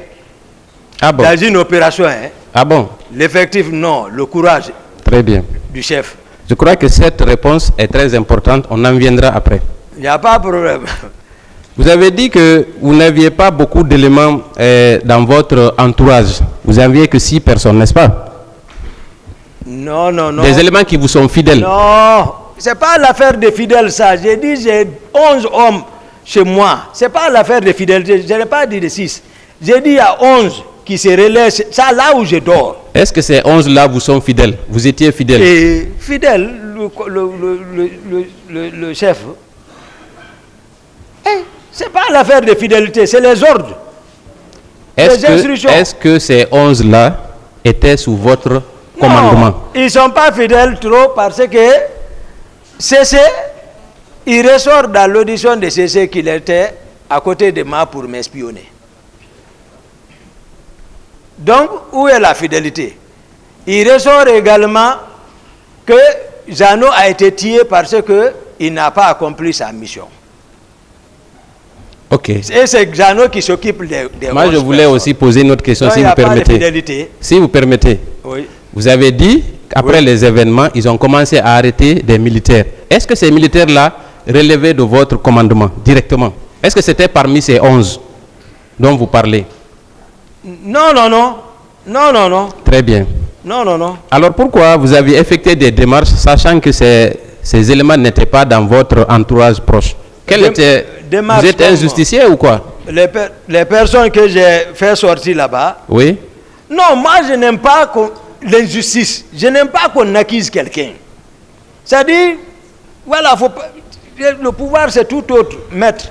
Ah bon? Dans une opération, hein. Ah bon? L'effectif, non. Le courage Très bien. du chef. Je crois que cette réponse est très importante. On en viendra après. Il n'y a pas de problème. Vous avez dit que vous n'aviez pas beaucoup d'éléments dans votre entourage. Vous n'aviez que 6 personnes, n'est-ce pas? Non, non, non. Des éléments qui vous sont fidèles. Non, c'est pas l'affaire des fidèles, ça. J'ai dit, j'ai 11 hommes chez moi. C'est pas l'affaire des fidèles. Je n'ai pas dit de 6. J'ai dit, il y a 11 qui se relaient. Ça, là où je dors. Est-ce que ces 11-là vous sont fidèles? Vous étiez fidèles? Et fidèle, le chef. C'est pas l'affaire de fidélité, c'est les ordres. instructions. Est-ce que ces 11-là étaient sous votre commandement? Non, ils ne sont pas fidèles trop parce que CC, il ressort dans l'audition de CC qu'il était à côté de moi pour m'espionner. Donc, où est la fidélité? Il ressort également que Jeannot a été tué parce qu'il n'a pas accompli sa mission. Ok. Et c'est Jeannot qui s'occupe des Moi, je voulais aussi poser une autre question, si il n'y vous a pas de permettez. fidélité. Si vous permettez. Oui. Vous avez dit qu'après les événements, ils ont commencé à arrêter des militaires. Est-ce que ces militaires-là relevaient de votre commandement directement? Est-ce que c'était parmi ces 11 dont vous parlez? Non, non, non. Non, non, non. Très bien. Non, non, non. Alors pourquoi vous avez effectué des démarches sachant que ces éléments n'étaient pas dans votre entourage proche? Démarche Vous êtes un justicier ou quoi? Les personnes que j'ai fait sortir là-bas. Oui. Non, moi je n'aime pas l'injustice. Je n'aime pas qu'on accuse quelqu'un. C'est-à-dire, voilà, le pouvoir c'est tout autre, maître.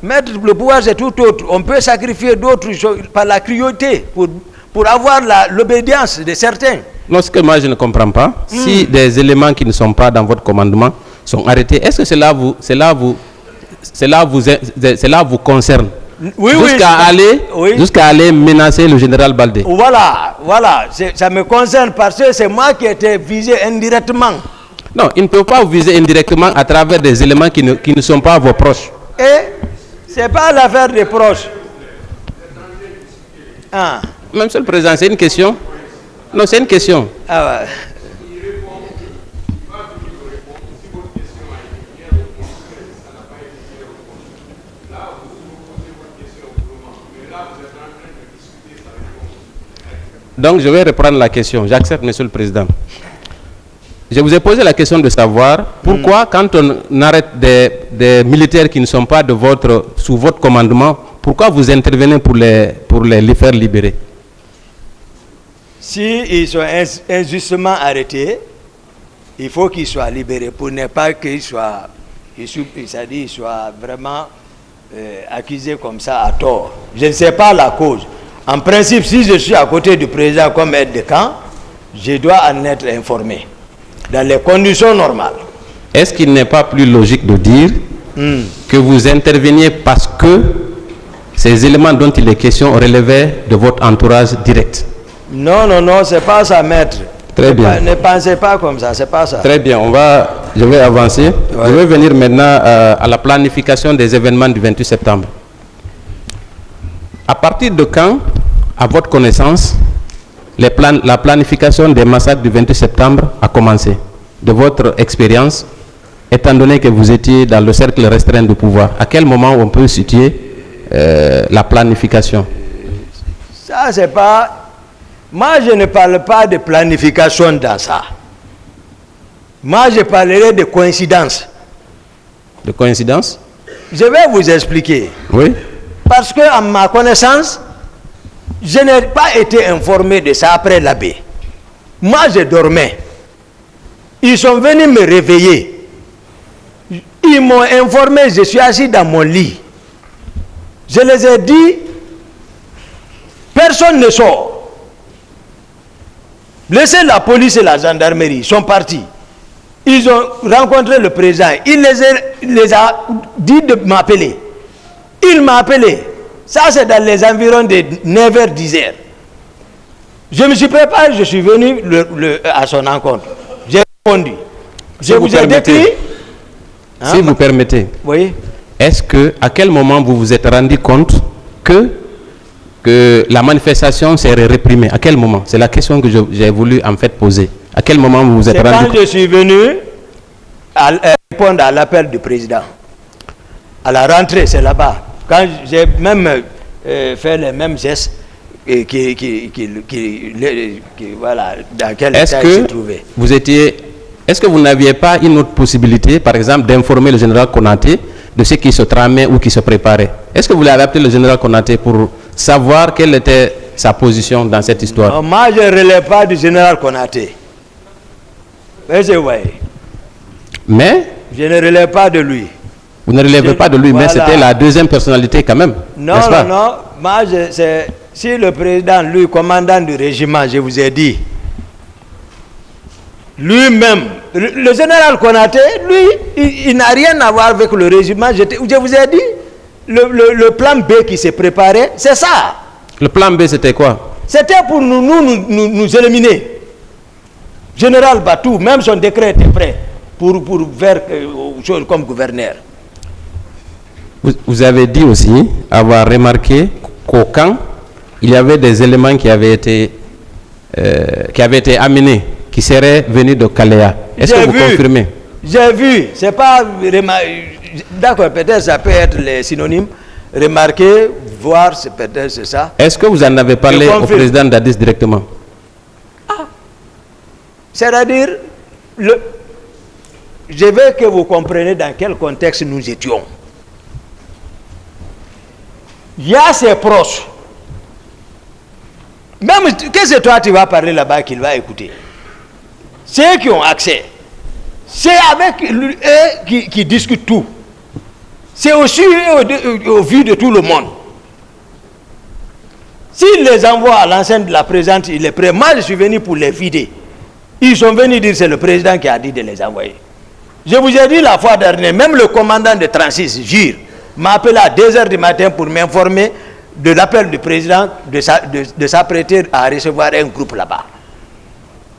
Maître, le pouvoir c'est tout autre. On peut sacrifier d'autres choses par la cruauté pour avoir l'obédience de certains. Non, ce que moi je ne comprends pas, si des éléments qui ne sont pas dans votre commandement sont arrêtés, est-ce que cela vous concerne? Oui, Jusqu'à aller menacer le général Baldé. Voilà, voilà. Ça me concerne parce que c'est moi qui ai été visé indirectement. Non, il ne peut pas vous viser indirectement à travers des éléments qui ne sont pas vos proches. Et c'est pas l'affaire des proches. Ah. Monsieur le Président, c'est une question? Non, c'est une question. Ah ouais. Donc, je vais reprendre la question. J'accepte, Monsieur le Président. Je vous ai posé la question de savoir pourquoi, quand on arrête des militaires qui ne sont pas sous votre commandement, pourquoi vous intervenez pour les faire libérer? S'ils sont injustement arrêtés, il faut qu'ils soient libérés pour ne pas qu'ils soient vraiment accusés comme ça à tort. Je ne sais pas la cause. En principe, si je suis à côté du président comme aide de camp, je dois en être informé, dans les conditions normales. Est-ce qu'il n'est pas plus logique de dire que vous interveniez parce que ces éléments dont il est question relevaient de votre entourage direct? Non, non, non, c'est pas ça, maître. Très bien. Ne pensez pas comme ça, c'est pas ça. Très bien, je vais avancer. Ouais. Je vais venir maintenant à la planification des événements du 28 septembre. À partir de quand, à votre connaissance, la planification des massacres du 28 septembre a commencé? De votre expérience, étant donné que vous étiez dans le cercle restreint du pouvoir, à quel moment on peut situer la planification? Ça, c'est pas... Moi, je ne parle pas de planification dans ça. Moi, je parlerai de coïncidence. De coïncidence? Je vais vous expliquer. Oui. Parce que, à ma connaissance, je n'ai pas été informé de ça après l'abbé. Moi, je dormais. Ils sont venus me réveiller. Ils m'ont informé, je suis assis dans mon lit. Je les ai dit, personne ne sort. Laissez la police et la gendarmerie, ils sont partis. Ils ont rencontré le président, il les a dit de m'appeler. Il m'a appelé. Ça, c'est dans les environs de 9h, 10h. Je me suis préparé, je suis venu à son encontre. J'ai répondu. Je vous ai décrit. Si vous permettez. Oui. Est-ce que, à quel moment vous vous êtes rendu compte que la manifestation serait réprimée? À quel moment? C'est la question que j'ai voulu en fait poser. À quel moment vous vous êtes rendu compte? Quand je suis venu à répondre à l'appel du président. À la rentrée, c'est là-bas. Quand j'ai même fait les mêmes gestes voilà, dans quel état il se trouvait. Est-ce que vous n'aviez pas une autre possibilité, par exemple, d'informer le général Konaté de ce qui se tramait ou qui se préparait? Est-ce que vous l'avez appelé le général Konaté pour savoir quelle était sa position dans cette histoire? Non, moi, je ne relève pas du général Konaté. Mais je ne relève pas de lui. Vous ne relèvez pas de lui, voilà. Mais c'était la deuxième personnalité quand même. Non, non. Moi, si le président, lui, commandant du régiment, je vous ai dit, lui-même, le général Konaté, lui, il n'a rien à voir avec le régiment. Je vous ai dit, le plan B qui s'est préparé, c'est ça. Le plan B, c'était quoi? C'était pour nous éliminer. Général Batou, même son décret était prêt pour faire comme gouverneur. Vous avez dit aussi avoir remarqué qu'au camp, il y avait des éléments qui avaient été amenés, qui seraient venus de Kaléa. Est-ce que vous confirmez? J'ai vu. C'est pas... D'accord, peut-être ça peut être les synonymes. Remarquer, voir, c'est peut-être c'est ça. Est-ce que vous en avez parlé au président d'Addis directement? C'est-à-dire, je veux que vous compreniez dans quel contexte nous étions. Il y a ses proches. Même, qu'est-ce que toi tu vas parler là-bas qu'il va écouter? Ceux qui ont accès, c'est avec eux qui discutent tout. C'est aussi au vu de tout le monde. S'il les envoie à l'enceinte de la présidente, il est prêt. Moi, je suis venu pour les vider. Ils sont venus dire que c'est le président qui a dit de les envoyer. Je vous ai dit la fois dernière, même le commandant de 36, Gire, m'a appelé à 2h du matin pour m'informer de l'appel du président de s'apprêter à recevoir un groupe là-bas.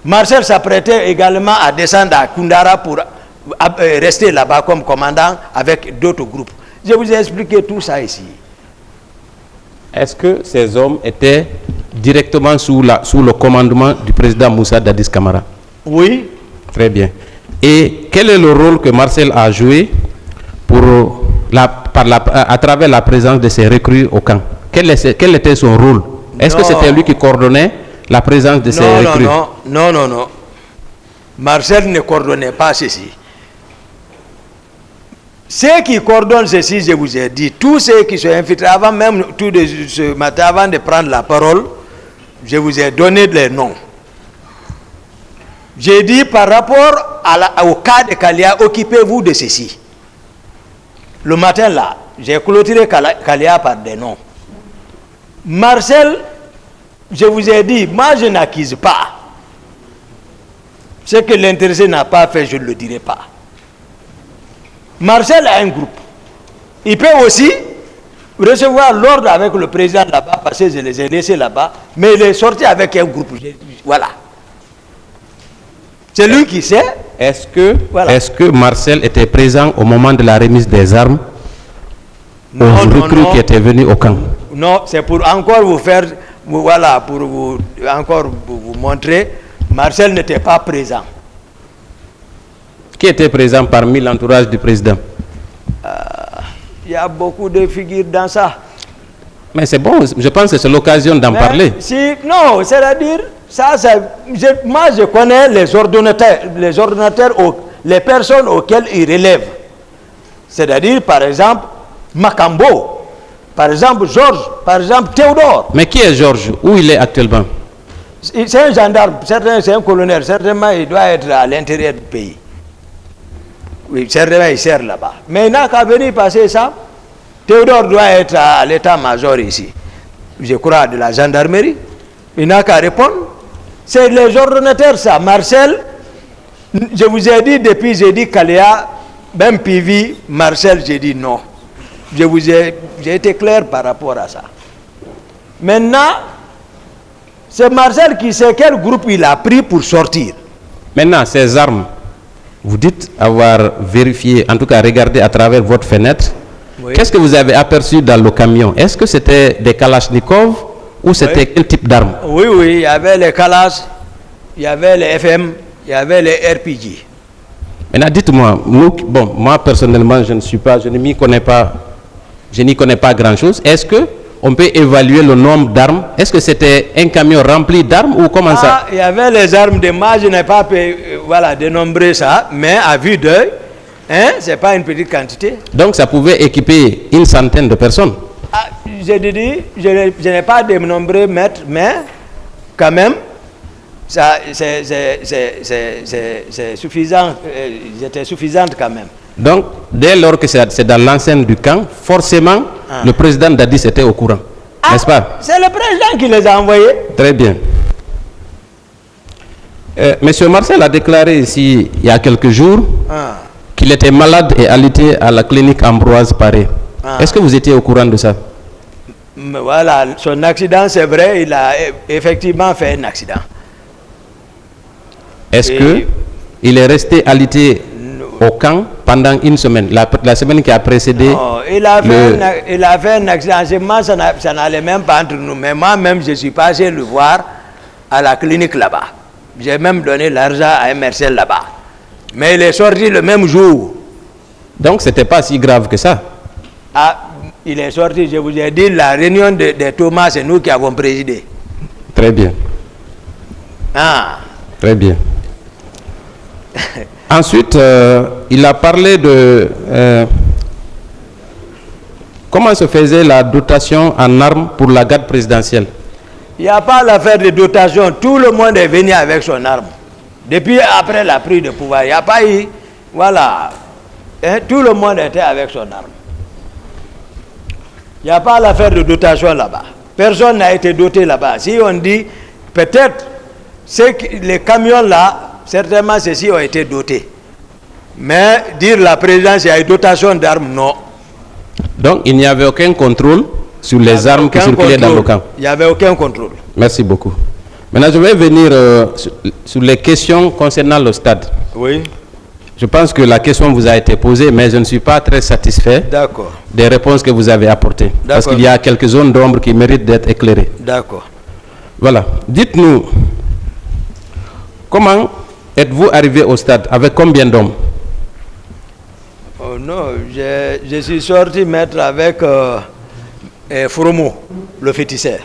Marcel s'apprêtait également à descendre à Koundara pour rester là-bas comme commandant avec d'autres groupes. Je vous ai expliqué tout ça ici. Est-ce que ces hommes étaient directement sous le commandement du président Moussa Dadis Camara? Oui. Très bien. Et quel est le rôle que Marcel a joué à travers la présence de ces recrues au camp? Quel était son rôle? Est-ce que c'était lui qui coordonnait la présence de ces recrues? Non. Marcel ne coordonnait pas ceci. Ceux qui coordonnent ceci, je vous ai dit, tous ceux qui sont infiltrés, avant même tout de ce matin, avant de prendre la parole, je vous ai donné les noms. J'ai dit par rapport au cas de Kaléa, occupez-vous de ceci. Le matin là, j'ai clôturé Kaléa par des noms. Marcel, je vous ai dit, moi je n'accuse pas. Ce que l'intéressé n'a pas fait, je ne le dirai pas. Marcel a un groupe. Il peut aussi recevoir l'ordre avec le président là-bas, parce que je les ai laissés là-bas, mais il est sorti avec un groupe. Voilà. C'est lui qui sait. Est-ce que Marcel était présent au moment de la remise des armes aux recrues qui étaient venus au camp? Non, c'est pour encore vous faire, voilà, pour vous montrer, Marcel n'était pas présent. Qui était présent parmi l'entourage du président? Il y a beaucoup de figures dans ça. Mais c'est bon, je pense que c'est l'occasion d'en parler. Non, c'est-à-dire, moi je connais les ordonnateurs, les personnes auxquelles ils relèvent. C'est-à-dire, par exemple, Makambo, par exemple, Georges, par exemple, Théodore. Mais qui est Georges? Où il est actuellement? C'est un gendarme, c'est un colonel, certainement il doit être à l'intérieur du pays. Oui, certainement il sert là-bas. Mais il n'a qu'à venir passer ça. Théodore doit être à l'état-major ici, je crois, de la gendarmerie. Il n'a qu'à répondre. C'est les ordonnateurs, ça. Marcel, je vous ai dit depuis, j'ai dit Kaléa, même PV, Marcel, j'ai dit non. J'ai été clair par rapport à ça. Maintenant, c'est Marcel qui sait quel groupe il a pris pour sortir. Maintenant, ces armes, vous dites avoir vérifié, en tout cas regardé à travers votre fenêtre. Oui. Qu'est-ce que vous avez aperçu dans le camion? Est-ce que c'était des Kalachnikov ou c'était quel type d'armes? Oui, il y avait les Kalash, il y avait les FM, il y avait les RPG. Maintenant, dites-moi, moi personnellement, je n'y connais pas grand-chose. Est-ce que on peut évaluer le nombre d'armes? Est-ce que c'était un camion rempli d'armes ou comment ça? Il y avait les armes de moi, je n'ai pas pu dénombrer ça, mais à vue d'œil, c'est pas une petite quantité. Donc ça pouvait équiper une centaine de personnes. Je n'ai pas dénombré, mais quand même, ça, c'est suffisant, c'était suffisante quand même. Donc, dès lors que c'est dans l'enceinte du camp, forcément, le président Dadis était au courant. N'est-ce pas? C'est le président qui les a envoyés. Très bien. Monsieur Marcel a déclaré ici, il y a quelques jours, qu'il était malade et alité à la clinique Ambroise Paré. Est-ce que vous étiez au courant de ça? Voilà, son accident, c'est vrai, il a effectivement fait un accident. Est-ce qu'il est resté alité au camp pendant une semaine, la semaine qui a précédé? Non, il a fait un accident. Moi, ça n'allait même pas entre nous. Mais moi-même, je suis passé le voir à la clinique là-bas. J'ai même donné l'argent à un Marcel là-bas. Mais il est sorti le même jour. Donc, ce n'était pas si grave que ça? Il est sorti, je vous ai dit, la réunion de Thomas, c'est nous qui avons présidé. Très bien. Très bien. Ensuite, il a parlé de comment se faisait la dotation en armes pour la garde présidentielle. Il n'y a pas l'affaire de dotation. Tout le monde est venu avec son arme. Depuis après la prise de pouvoir, il n'y a pas eu... Voilà. Tout le monde était avec son arme. Il n'y a pas l'affaire de dotation là-bas. Personne n'a été doté là-bas. Si on dit, peut-être, les camions là, certainement ceux-ci ont été dotés. Mais dire la présidence, il y a une dotation d'armes, non. Donc il n'y avait aucun contrôle sur les armes qui circulaient dans le camp? Il n'y avait aucun contrôle. Merci beaucoup. Maintenant, je vais venir sur les questions concernant le stade. Oui. Je pense que la question vous a été posée, mais je ne suis pas très satisfait des réponses que vous avez apportées. Parce qu'il y a quelques zones d'ombre qui méritent d'être éclairées. D'accord. Voilà. Dites-nous, comment êtes-vous arrivé au stade? Avec combien d'hommes? Oh non, je suis sorti mettre avec Fromo, le féticheur.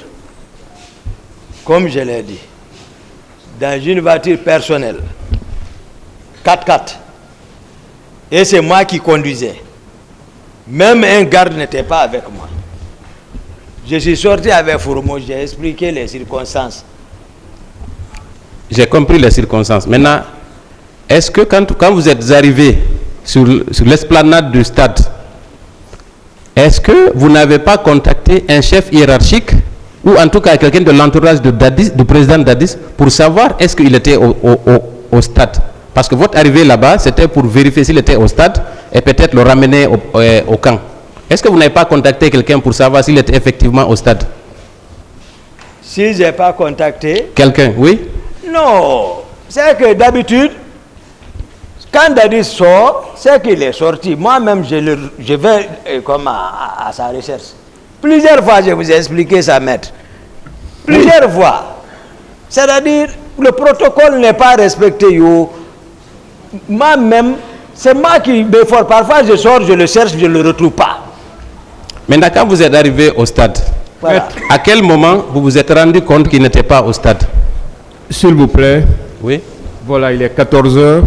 Comme je l'ai dit, dans une voiture personnelle, 4x4. Et c'est moi qui conduisais. Même un garde n'était pas avec moi. Je suis sorti avec Fromo, j'ai expliqué les circonstances. J'ai compris les circonstances. Maintenant, est-ce que quand vous êtes arrivé sur l'esplanade du stade, est-ce que vous n'avez pas contacté un chef hiérarchique ou en tout cas quelqu'un de l'entourage du président Dadis pour savoir est-ce qu'il était au stade? Parce que votre arrivée là-bas, c'était pour vérifier s'il était au stade et peut-être le ramener au camp. Est-ce que vous n'avez pas contacté quelqu'un pour savoir s'il était effectivement au stade? Si je n'ai pas contacté... Quelqu'un, oui? Non. C'est que d'habitude, quand Dadis sort, c'est qu'il est sorti. Moi-même, je vais comme à sa recherche. Plusieurs fois, je vous ai expliqué ça, maître. Plusieurs fois. C'est-à-dire, le protocole n'est pas respecté. Moi-même, c'est moi qui m'efforce. Parfois, je sors, je le cherche, je ne le retrouve pas. Maintenant, quand vous êtes arrivé au stade, à quel moment vous vous êtes rendu compte qu'il n'était pas au stade? S'il vous plaît. Oui. Voilà, il est 14 h.